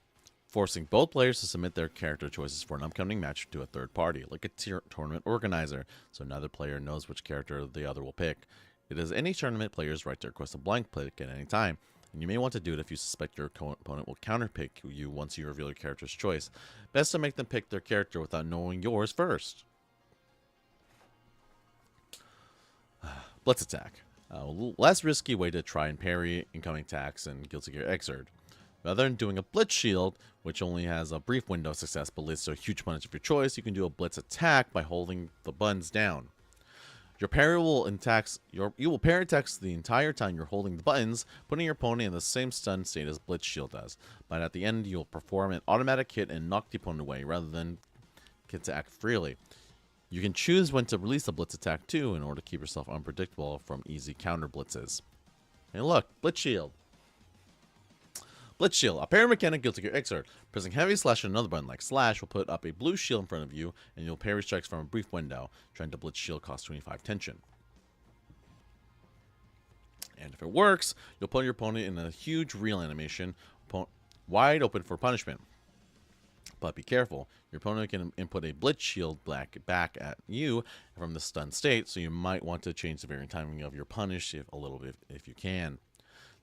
forcing both players to submit their character choices for an upcoming match to a third party, like a tournament organizer, so neither player knows which character the other will pick. It is any tournament player's right to request a blank pick at any time, and you may want to do it if you suspect your opponent will counterpick you once you reveal your character's choice. Best to make them pick their character without knowing yours first. Blitz attack. A less risky way to try and parry incoming attacks in Guilty Gear Xrd. Rather than doing a blitz shield, which only has a brief window of success but leads to a huge punish of your choice, you can do a blitz attack by holding the buttons down. Your parry will you will parry attacks the entire time you're holding the buttons, putting your opponent in the same stun state as blitz shield does. But at the end, you'll perform an automatic hit and knock the opponent away rather than get to act freely. You can choose when to release the blitz attack too in order to keep yourself unpredictable from easy counter blitzes. And look, blitz shield. Blitz shield, a parry mechanic Guilty Gear Xrd. Pressing heavy slash on another button like slash will put up a blue shield in front of you, and you'll parry strikes from a brief window. Trying to blitz shield costs 25 tension. And if it works, you'll put your opponent in a huge reel animation, wide open for punishment. But be careful, your opponent can input a blitz shield back at you from the stun state, so you might want to change the varying timing of your punish a little bit if you can.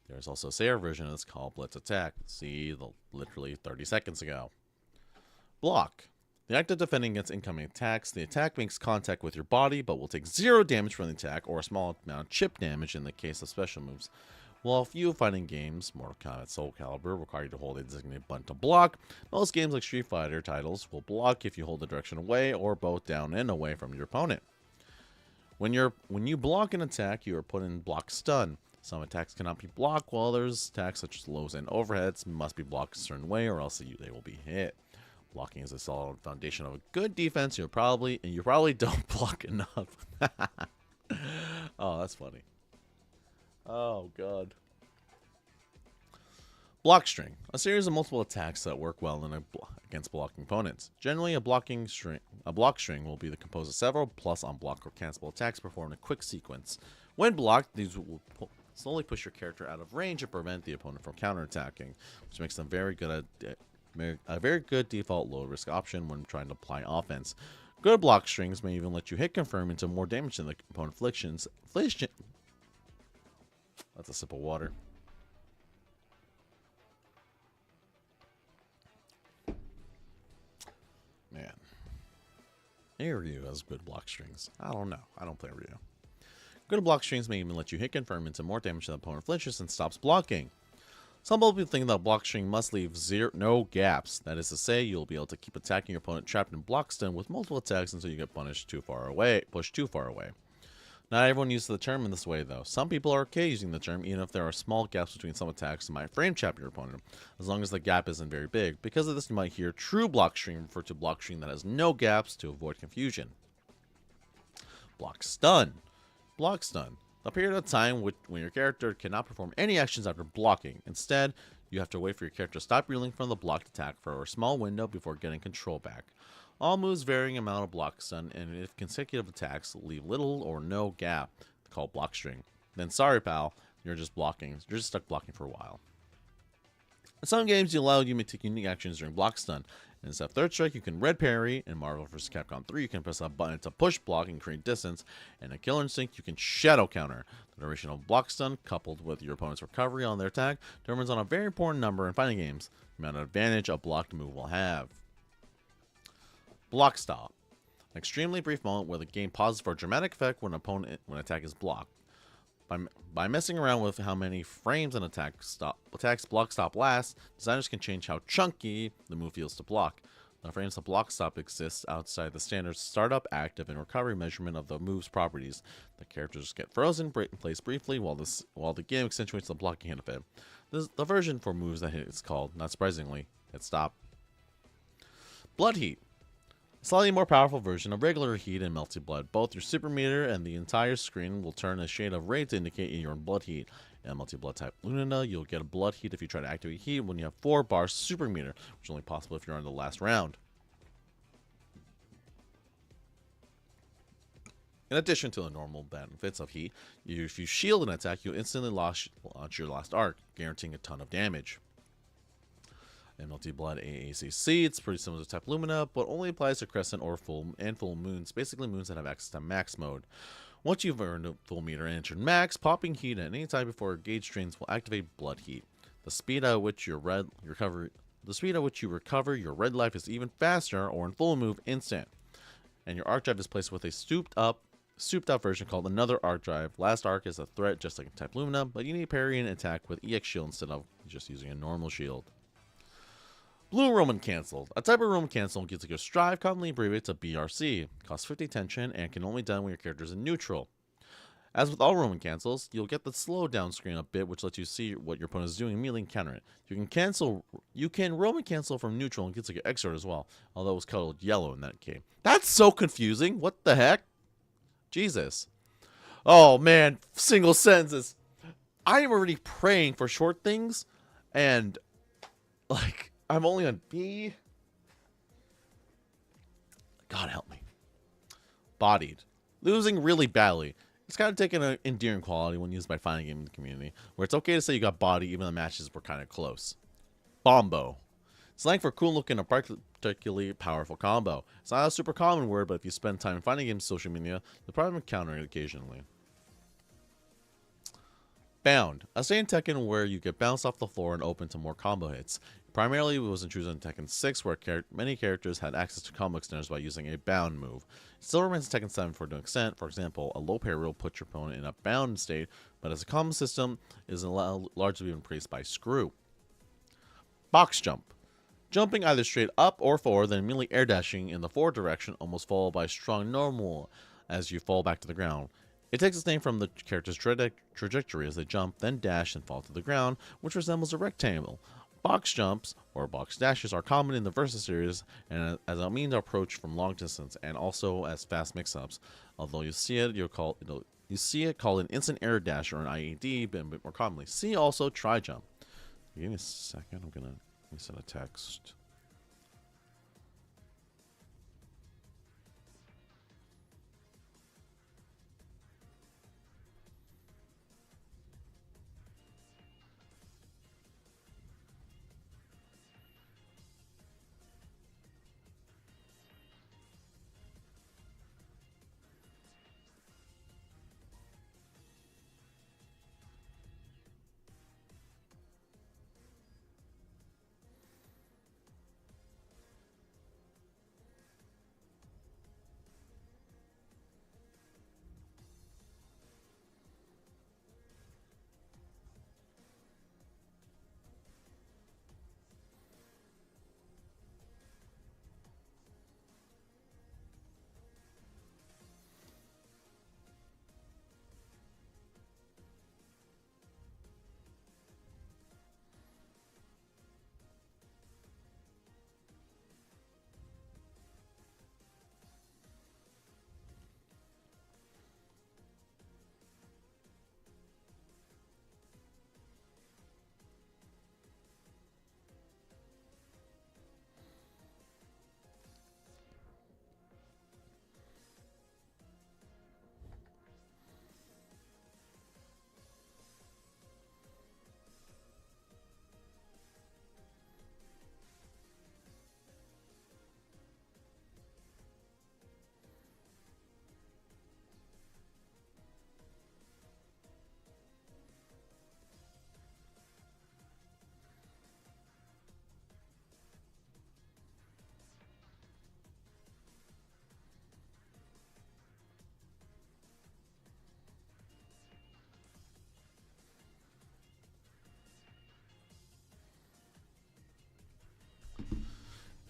There's also a Sayer version of this called Blitz Attack. See, literally 30 seconds ago. Block. The act of defending against incoming attacks. The attack makes contact with your body, but will take 0 damage from the attack, or a small amount of chip damage in the case of special moves. While a few fighting games, Mortal Kombat Soul Calibur, require you to hold a designated button to block, most games like Street Fighter titles will block if you hold the direction away or both down and away from your opponent. When you block an attack, you are put in block stun. Some attacks cannot be blocked, while others, attacks such as lows and overheads, must be blocked a certain way or else they will be hit. Blocking is a solid foundation of a good defense. You probably don't block enough. Oh, that's funny. Oh, God. Block string. A series of multiple attacks that work well against blocking opponents. Generally, a block string will be composed of several plus unblock or cancelable attacks performed in a quick sequence. When blocked, these will slowly push your character out of range and prevent the opponent from counterattacking, which makes them a very good default low-risk option when trying to apply offense. Good block strings may even let you hit confirm into more damage than the opponent inflictions. That's a sip of water. Man. Ryu has good block strings. I don't know. I don't play Ryu. Good block strings may even let you hit confirm into more damage than the opponent flinches and stops blocking. Some people think that block string must leave no gaps. That is to say, you'll be able to keep attacking your opponent trapped in block stun with multiple attacks until you get pushed too far away. Not everyone uses the term in this way, though. Some people are okay using the term, even if there are small gaps between some attacks that might frame trap your opponent, as long as the gap isn't very big. Because of this, you might hear true block string refer to block string that has no gaps to avoid confusion. Block stun. Block stun. A period of time when your character cannot perform any actions after blocking. Instead, you have to wait for your character to stop reeling from the blocked attack for a small window before getting control back. All moves varying amount of block stun, and if consecutive attacks leave little or no gap, called block string, then sorry pal, you're just stuck blocking for a while. In some games, you may take unique actions during block stun. Instead of third strike, you can red parry. In Marvel vs. Capcom 3, you can press a button to push block and create distance. And in Killer Instinct, you can shadow counter. The duration of block stun, coupled with your opponent's recovery on their attack, determines on a very important number in fighting games the amount of advantage a blocked move will have. Block stop. An extremely brief moment where the game pauses for a dramatic effect when attack is blocked. By messing around with how many frames an attack's block stop lasts, designers can change how chunky the move feels to block. The frames the block stop exists outside the standard startup, active, and recovery measurement of the move's properties. The characters get frozen in place briefly while the game accentuates the blocking hit of it. The version for moves that hit is called, not surprisingly, hit stop. Blood heat. A slightly more powerful version of regular heat and melty blood. Both your super meter and the entire screen will turn a shade of red to indicate you're in blood heat. In multi-blood type Lunina, you'll get a blood heat if you try to activate heat when you have 4 bar super meter, which is only possible if you're on the last round. In addition to the normal benefits of heat, if you shield an attack, you'll instantly launch your last arc, guaranteeing a ton of damage. MLT Blood AACC, it's pretty similar to type Lumina, but only applies to crescent or full moons, basically moons that have access to max mode. Once you've earned a full meter and entered max, popping heat at any time before gauge drains will activate blood heat. The speed at which you recover your red life is even faster, or in full move, instant. And your arc drive is placed with a souped up version called another arc drive. Last arc is a threat just like type Lumina, but you need parry and attack with EX shield instead of just using a normal shield. Blue Roman Cancelled. A type of Roman Cancel gets a good strive, commonly abbreviated to BRC. Costs 50 tension and can only done when your character is in neutral. As with all Roman cancels, you'll get the slow down screen a bit, which lets you see what your opponent is doing and immediately counter it. You can Roman cancel from neutral and gets like an X-Sword as well, although it was colored yellow in that game. That's so confusing. What the heck? Jesus. Oh man, single sentences. I am already praying for short things, and like I'm only on B. God help me. Bodied. Losing really badly. It's kind of taken an endearing quality when used by fighting game in the community, where it's okay to say you got body even though the matches were kind of close. Bombo. Slang for cool looking and particularly powerful combo. It's not a super common word, but if you spend time in fighting games social media, you'll probably encounter it occasionally. Bound. A state in Tekken where you get bounced off the floor and open to more combo hits. Primarily, it was introduced in Tekken 6, where many characters had access to combo extenders by using a bound move. It still remains in Tekken 7 for an extent. For example, a low parry will put your opponent in a bound state, but as a combo system, it is largely been praised by Screw. Box Jump. Jumping either straight up or forward, then immediately air dashing in the forward direction, almost followed by strong normal as you fall back to the ground. It takes its name from the character's trajectory as they jump, then dash and fall to the ground, which resembles a rectangle. Box jumps, or box dashes, are common in the Versus series and as a means of approach from long distance, and also as fast mix-ups. Although you see it called an instant air dash or an IED, but a bit more commonly. See also tri jump. Give me a second. Let me send a text.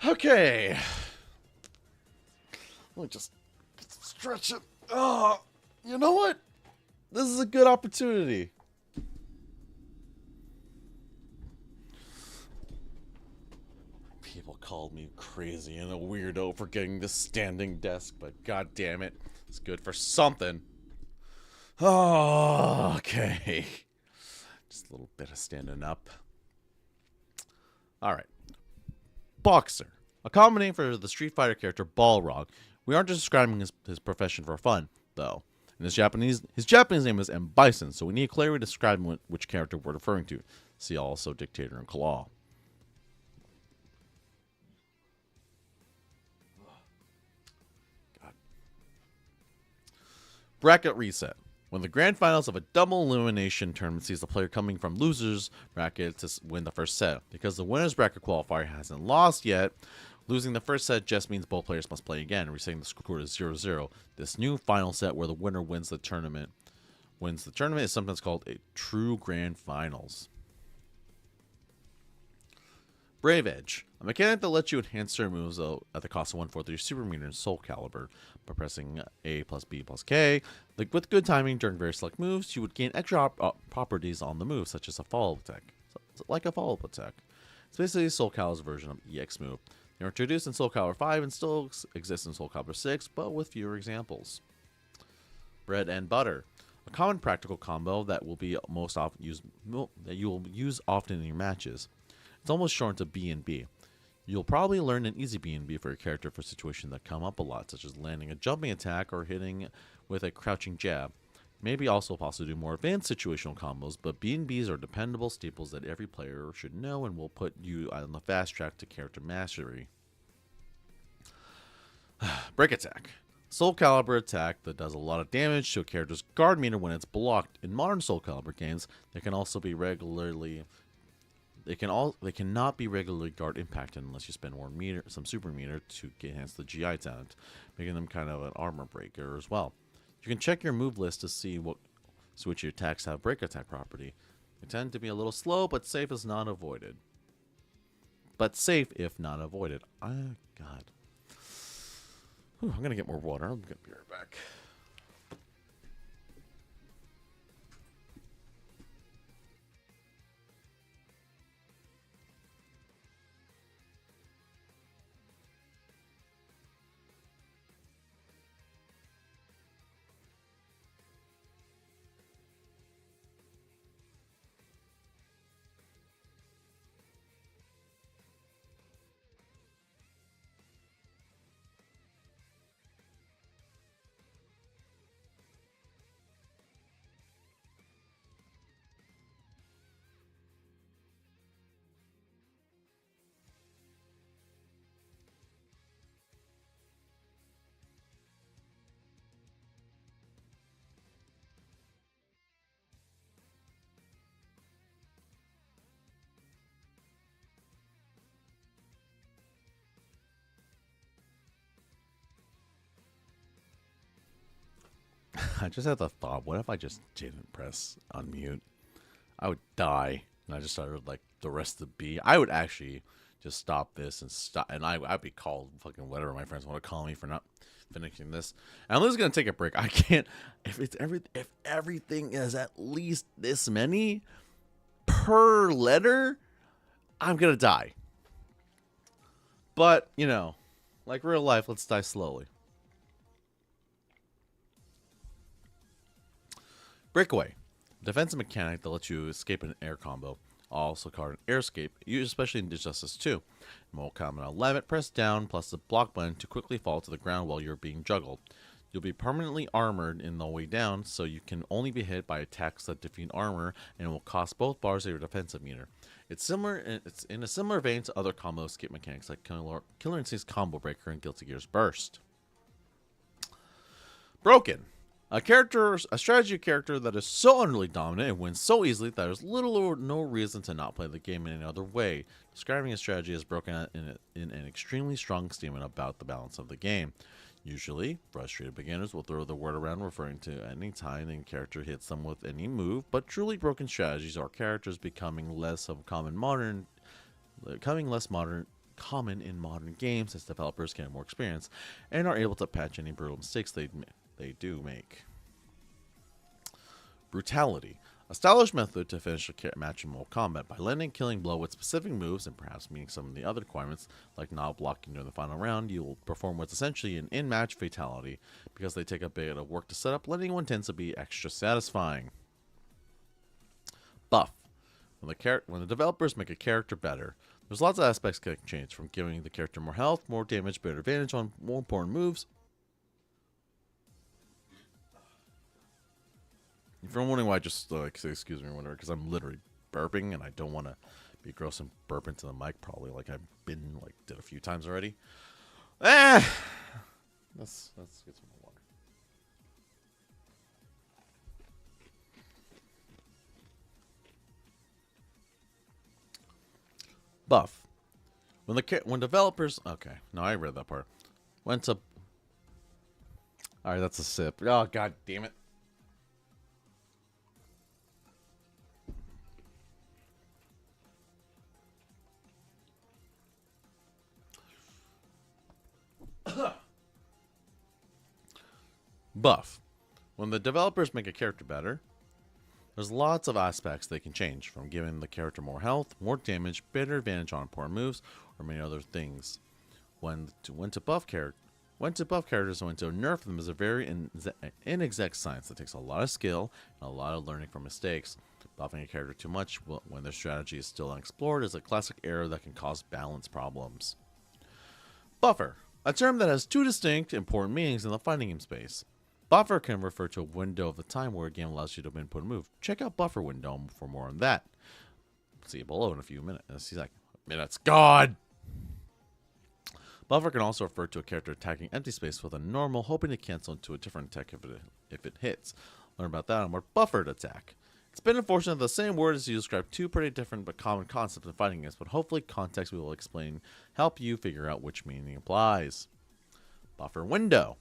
Okay. Let me just stretch it. Oh, you know what? This is a good opportunity. People called me crazy and a weirdo for getting this standing desk, but god damn it, it's good for something. Oh, okay. Just a little bit of standing up. Alright. Boxer. A common name for the Street Fighter character Balrog. We aren't just describing his profession for fun, though. In his Japanese name is M. Bison, so we need clarity to describe which character we're referring to. See also Dictator and Claw. Bracket reset. When the grand finals of a double elimination tournament sees the player coming from losers bracket to win the first set. Because the winner's bracket qualifier hasn't lost yet, losing the first set just means both players must play again, resetting the score to 0-0. This new final set where the winner wins the tournament is sometimes called a true grand finals. Brave Edge, a mechanic that lets you enhance certain moves at the cost of 1/4 of your super meter in Soul Calibur. By pressing A plus B plus K, with good timing during very select moves, you would gain extra properties on the move, such as a follow-up attack. Like a follow-up attack. It's basically Soul Calibur's version of EX move. They were introduced in Soul Calibur 5 and still exist in Soul Calibur 6, but with fewer examples. Bread and Butter, a common practical combo that will be most often used that you will use often in your matches. It's almost shortened to B&B. You'll probably learn an easy B&B for your character for situations that come up a lot, such as landing a jumping attack or hitting with a crouching jab. Maybe also possibly do more advanced situational combos, but B&Bs are dependable staples that every player should know and will put you on the fast track to character mastery. Break Attack. Soul Calibur attack that does a lot of damage to a character's guard meter when it's blocked. In modern Soul Calibur games, they cannot be regularly guard impacted unless you spend some super meter to enhance the GI talent, making them kind of an armor breaker as well. You can check your move list to see which your attacks have break attack property. They tend to be a little slow, but safe if not avoided. God. Whew, I'm gonna get more water. I'm gonna be right back. I just had the thought, what if I just didn't press unmute? I would die. And I just started like the rest of the B. I would actually just stop this and I'd be called fucking whatever my friends want to call me for not finishing this. And I'm just gonna take a break. I can't if everything is at least this many per letter, I'm gonna die. But, you know, like real life, let's die slowly. Breakaway, defensive mechanic that lets you escape an air combo, also called an air escape, used especially in Injustice 2. In Mortal Kombat 11, press down plus the block button to quickly fall to the ground while you're being juggled. You'll be permanently armored in the way down, so you can only be hit by attacks that defeat armor, and it will cost both bars of your defensive meter. It's in a similar vein to other combo escape mechanics like Killer Instinct's Combo Breaker and Guilty Gear's Burst. Broken. A strategy character that is so utterly dominant and wins so easily that there's little or no reason to not play the game in any other way. Describing a strategy as broken in an extremely strong statement about the balance of the game. Usually, frustrated beginners will throw the word around referring to any time a character hits them with any move, but truly broken strategies are characters becoming less common in modern games as developers gain more experience and are able to patch any brutal mistakes they do make. Brutality. A stylish method to finish a match in Mortal Kombat by landing and killing blow with specific moves and perhaps meeting some of the other requirements like not blocking during the final round. You will perform what's essentially an in-match fatality. Because they take a bit of work to set up, landing one tends to be extra satisfying. Buff. When the developers make a character better, there's lots of aspects that can change, from giving the character more health, more damage, better advantage on more important moves. If you're wondering why I just say excuse me or whatever, because I'm literally burping and I don't want to be gross and burp into the mic, probably like I've been did a few times already. Let's get some more water. Buff. When developers... Okay, no, I read that part. Went to... Alright, that's a sip. Oh, god damn it. Buff. When the developers make a character better, there's lots of aspects they can change, from giving the character more health, more damage, better advantage on important moves, or many other things. When to buff characters and when to nerf them is a very inexact science that takes a lot of skill and a lot of learning from mistakes. Buffing a character too much when their strategy is still unexplored is a classic error that can cause balance problems. Buffer, a term that has two distinct, important meanings in the fighting game space. Buffer can refer to a window of the time where a game allows you to input a move. Check out buffer window for more on that. See it below in a few minutes. He's like, minutes. God! Buffer can also refer to a character attacking empty space with a normal, hoping to cancel into a different attack if it hits. Learn about that on more buffered attack. It's been unfortunate that the same word is used to describe two pretty different but common concepts in fighting games, but hopefully context we will explain help you figure out which meaning applies. Buffer window.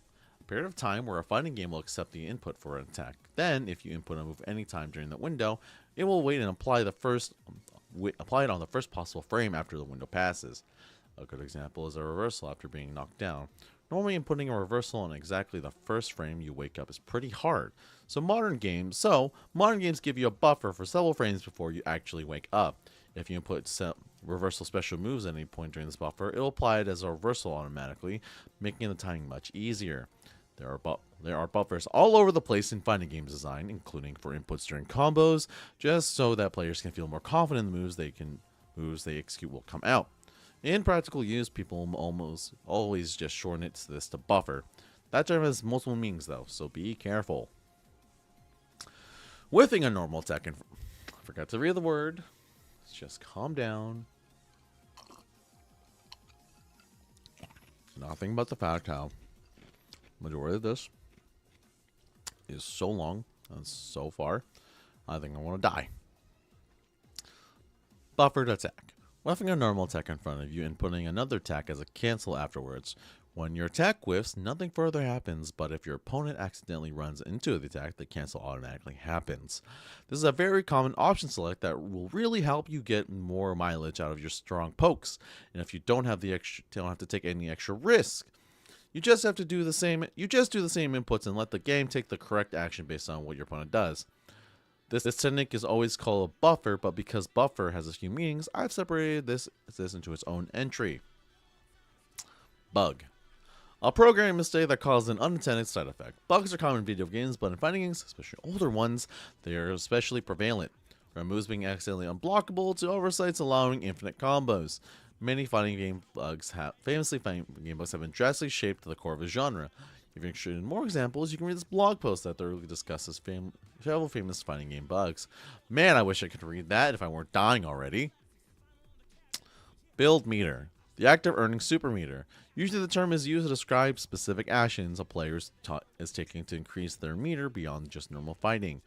Period of time where a fighting game will accept the input for an attack. Then, if you input a move anytime during that window, it will wait and apply it on the first possible frame after the window passes. A good example is a reversal after being knocked down. Normally, inputting a reversal on exactly the first frame you wake up is pretty hard. So modern games give you a buffer for several frames before you actually wake up. If you input reversal special moves at any point during this buffer, it will apply it as a reversal automatically, making the timing much easier. There are buffers all over the place in fighting games design, including for inputs during combos, just so that players can feel more confident in the moves they execute will come out. In practical use, people almost always just shorten it to this to buffer. That term has multiple meanings though, so be careful. Whiffing a normal attack and forgot to read the word. Just calm down. Nothing but the fact how majority of this is so long and so far, I think I want to die. Buffered attack. Whiffing a normal attack in front of you and putting another attack as a cancel afterwards. When your attack whiffs, nothing further happens, but if your opponent accidentally runs into the attack, the cancel automatically happens. This is a very common option select that will really help you get more mileage out of your strong pokes. And if you don't have to take any extra risk, you just have to do the same inputs and let the game take the correct action based on what your opponent does. This technique is always called a buffer, but because buffer has a few meanings, I've separated this into its own entry. Bug. A programming mistake that causes an unintended side effect. Bugs are common in video games, but in fighting games, especially older ones, they are especially prevalent. From moves being accidentally unblockable to oversights allowing infinite combos. Many fighting game bugs have been drastically shaped to the core of a genre. If you're interested in more examples, you can read this blog post that thoroughly discusses several famous fighting game bugs. Man, I wish I could read that if I weren't dying already. Build meter. The act of earning super meter. Usually the term is used to describe specific actions a player is taking to increase their meter beyond just normal fighting.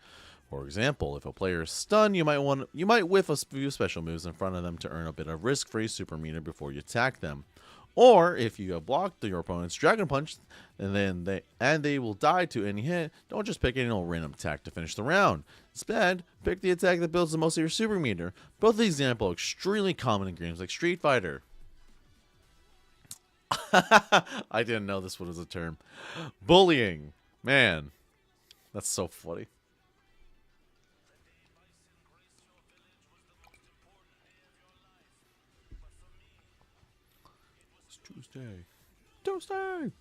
For example, if a player is stunned, you might whiff a few special moves in front of them to earn a bit of risk-free super meter before you attack them. Or if you have blocked your opponent's dragon punch and they will die to any hit, don't just pick any old random attack to finish the round. Instead, pick the attack that builds the most of your super meter. Both of these examples are extremely common in games like Street Fighter. I didn't know this was a term. Bullying. Man, that's so funny. Tuesday.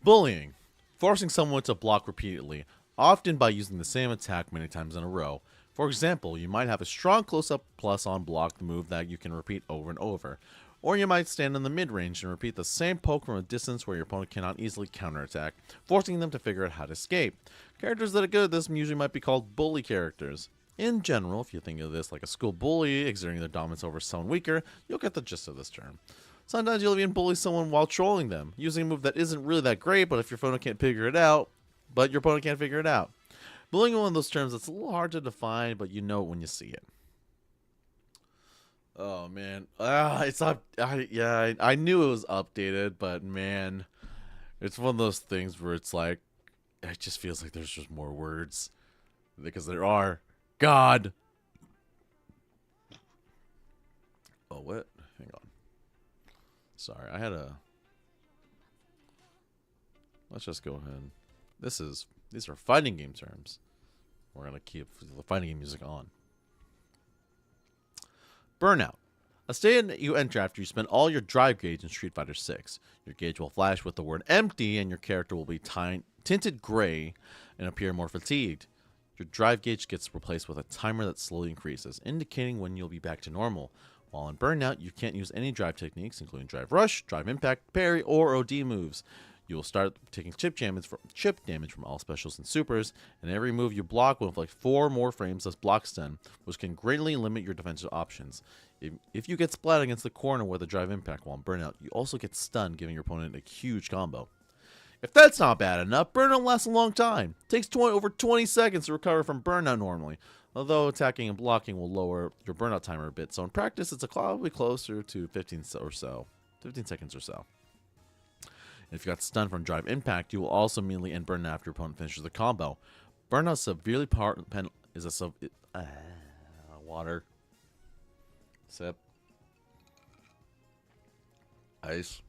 Bullying. Forcing someone to block repeatedly, often by using the same attack many times in a row. For example, you might have a strong close-up plus on block move that you can repeat over and over. Or you might stand in the mid-range and repeat the same poke from a distance where your opponent cannot easily counterattack, forcing them to figure out how to escape. Characters that are good at this usually might be called bully characters. In general, if you think of this like a school bully exerting their dominance over someone weaker, you'll get the gist of this term. Sometimes you'll even bully someone while trolling them, using a move that isn't really that great, but your opponent can't figure it out. Bullying is one of those terms that's a little hard to define, but you know it when you see it. Oh man, it's up. I knew it was updated, but man, it's one of those things where it's like it just feels like there's just more words because there are. God. Oh what? Hang on. Sorry, I had a. Let's just go ahead. These are fighting game terms. We're gonna keep the fighting game music on. Burnout. A state you enter after you spend all your drive gauge in Street Fighter 6. Your gauge will flash with the word empty, and your character will be tinted gray and appear more fatigued. Your drive gauge gets replaced with a timer that slowly increases, indicating when you'll be back to normal. While in Burnout, you can't use any drive techniques, including drive rush, drive impact, parry, or OD moves. You will start taking chip damage from all specials and supers, and every move you block will inflict 4 more frames as block stun, which can greatly limit your defensive options. If you get splat against the corner with a drive impact while in Burnout, you also get stunned, giving your opponent a huge combo. If that's not bad enough, Burnout lasts a long time. It takes over 20 seconds to recover from Burnout normally, although attacking and blocking will lower your Burnout timer a bit, so in practice it's probably closer to 15 seconds or so. If you got stunned from drive impact, you will also immediately end Burnout after your opponent finishes the combo. Burnout severely water. Sip. Ice.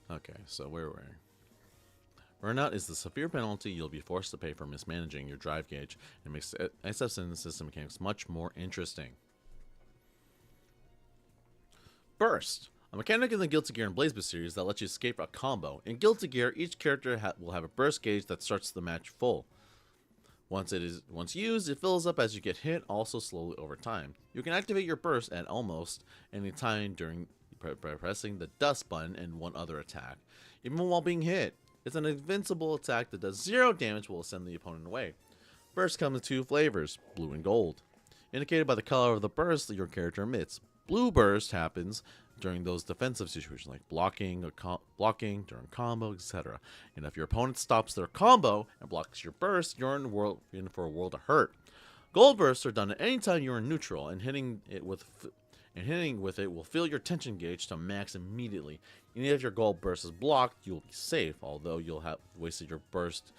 Okay, so where were we? Burnout is the severe penalty you'll be forced to pay for mismanaging your drive gauge, and makes SF in the system mechanics much more interesting. Burst. A mechanic in the Guilty Gear and BlazBlue series that lets you escape a combo. In Guilty Gear, each character will have a burst gauge that starts the match full. Once used, it fills up as you get hit, also slowly over time. You can activate your burst at almost any time during by pressing the dust button and one other attack, even while being hit. It's an invincible attack that does 0 damage while sending the opponent away. Burst comes in 2 flavors, blue and gold. Indicated by the color of the burst that your character emits. Blue burst happens during those defensive situations like blocking during combo, etc. And if your opponent stops their combo and blocks your burst, you're in for a world of hurt. Gold bursts are done at any time you're in neutral, and hitting with it will fill your tension gauge to max immediately. Even if your gold burst is blocked, you'll be safe, although you'll have wasted your burst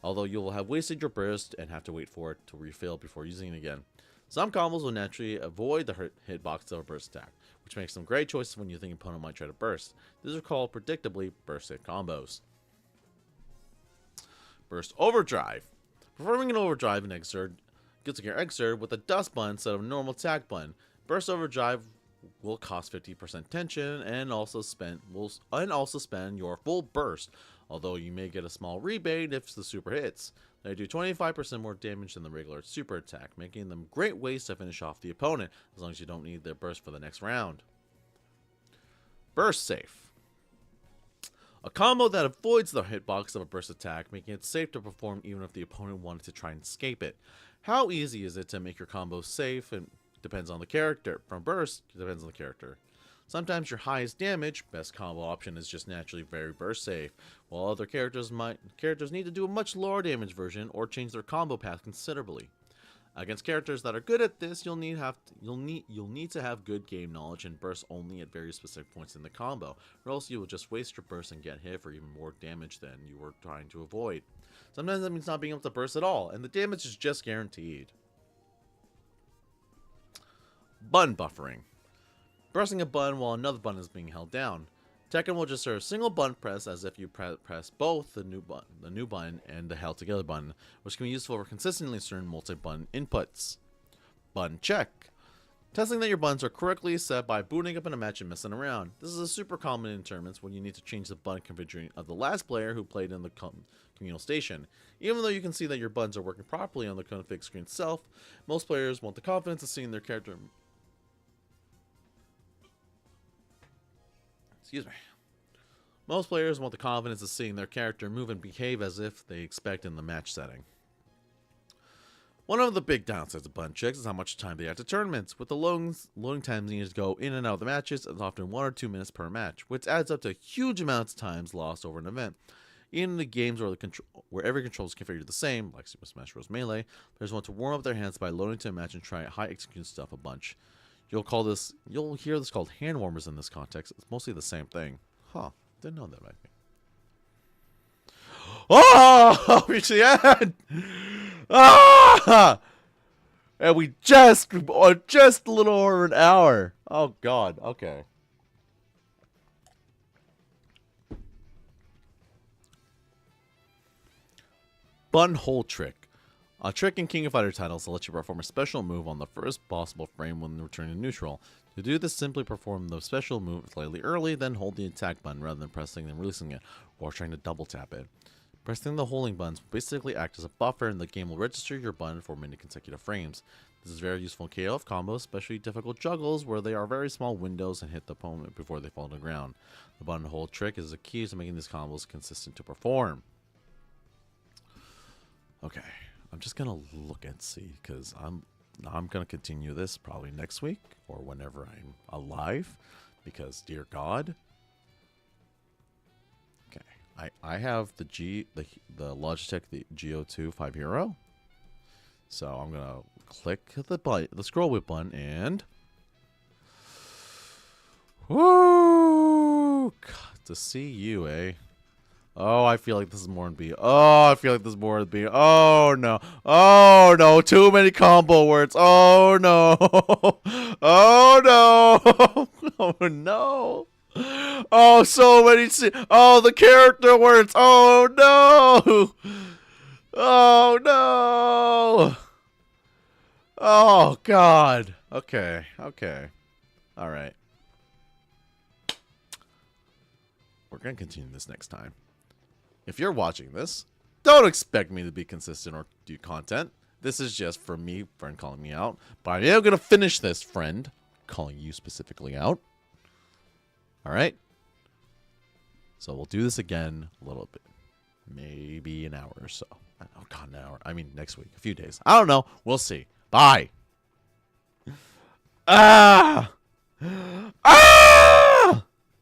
and have to wait for it to refill before using it again. Some combos will naturally avoid the hitbox of a burst attack, which makes them great choices when you think an opponent might try to burst. These are called, predictably, burst hit combos. Burst Overdrive. Performing an overdrive in Guilty Gear Xrd with a dust button instead of a normal attack button. Burst Overdrive will cost 50% tension and also spend your full burst, although you may get a small rebate if the super hits. They do 25% more damage than the regular super attack, making them great ways to finish off the opponent as long as you don't need their burst for the next round. Burst Safe. A combo that avoids the hitbox of a burst attack, making it safe to perform even if the opponent wanted to try and escape it. How easy is it to make your combo safe? And depends on the character. From burst, it depends on the character. Sometimes your highest damage, best combo option is just naturally very burst safe, while other characters need to do a much lower damage version or change their combo path considerably. Against characters that are good at this, you'll need to have good game knowledge and burst only at very specific points in the combo, or else you will just waste your burst and get hit for even more damage than you were trying to avoid. Sometimes that means not being able to burst at all, and the damage is just guaranteed. Button buffering. Pressing a button while another button is being held down. Tekken will just serve a single button press as if you press both the new button and the held together button, which can be useful for consistently certain multi-button inputs. Button check. Testing that your buttons are correctly set by booting up in a match and messing around. This is a super common in tournaments when you need to change the button configuration of the last player who played in the communal station. Even though you can see that your buttons are working properly on the config screen itself, most players want the confidence of seeing their character Most players want the confidence of seeing their character move and behave as if they expect in the match setting. One of the big downsides of button checks is how much time they add to tournaments. With the loading times needed to go in and out of the matches, it's often 1 or 2 minutes per match, which adds up to huge amounts of times lost over an event. Even in the games where every control is configured the same, like Super Smash Bros. Melee, players want to warm up their hands by loading to imagine try high execution stuff a bunch. You'll hear this called hand warmers in this context. It's mostly the same thing. Huh. Didn't know that about me. Oh! Reach the end! Ah! And we just a little over an hour. Oh, God. Okay. Button hole trick. A trick in King of Fighter titles will let you perform a special move on the first possible frame when returning to neutral. To do this, simply perform the special move slightly early, then hold the attack button rather than pressing and releasing it, or trying to double tap it. Pressing the holding buttons will basically act as a buffer, and the game will register your button for many consecutive frames. This is very useful in KOF combos, especially difficult juggles where they are very small windows and hit the opponent before they fall to the ground. The button hold trick is a key to making these combos consistent to perform. Okay, I'm just gonna look and see, because I'm gonna continue this probably next week or whenever I'm alive, because dear God. Okay, I have the Logitech the Go2 5 Hero, so I'm gonna click the scroll whip button and woo, God, to see you, eh? Oh, I feel like this is more than B. Oh, I feel like this is more than B. Oh, no. Oh, no. Too many combo words. Oh, no. Oh, no. Oh, no. Oh, so many. Oh, the character words. Oh, no. Oh, no. Oh, God. Okay. Okay. All right. We're going to continue this next time. If you're watching this, don't expect me to be consistent or do content. This is just for me, friend calling me out. But I am going to finish this, friend, calling you specifically out. All right? So we'll do this again a little bit. Maybe an hour or so. Oh, God, an hour. I mean, next week. A few days. I don't know. We'll see. Bye. Ah! Ah!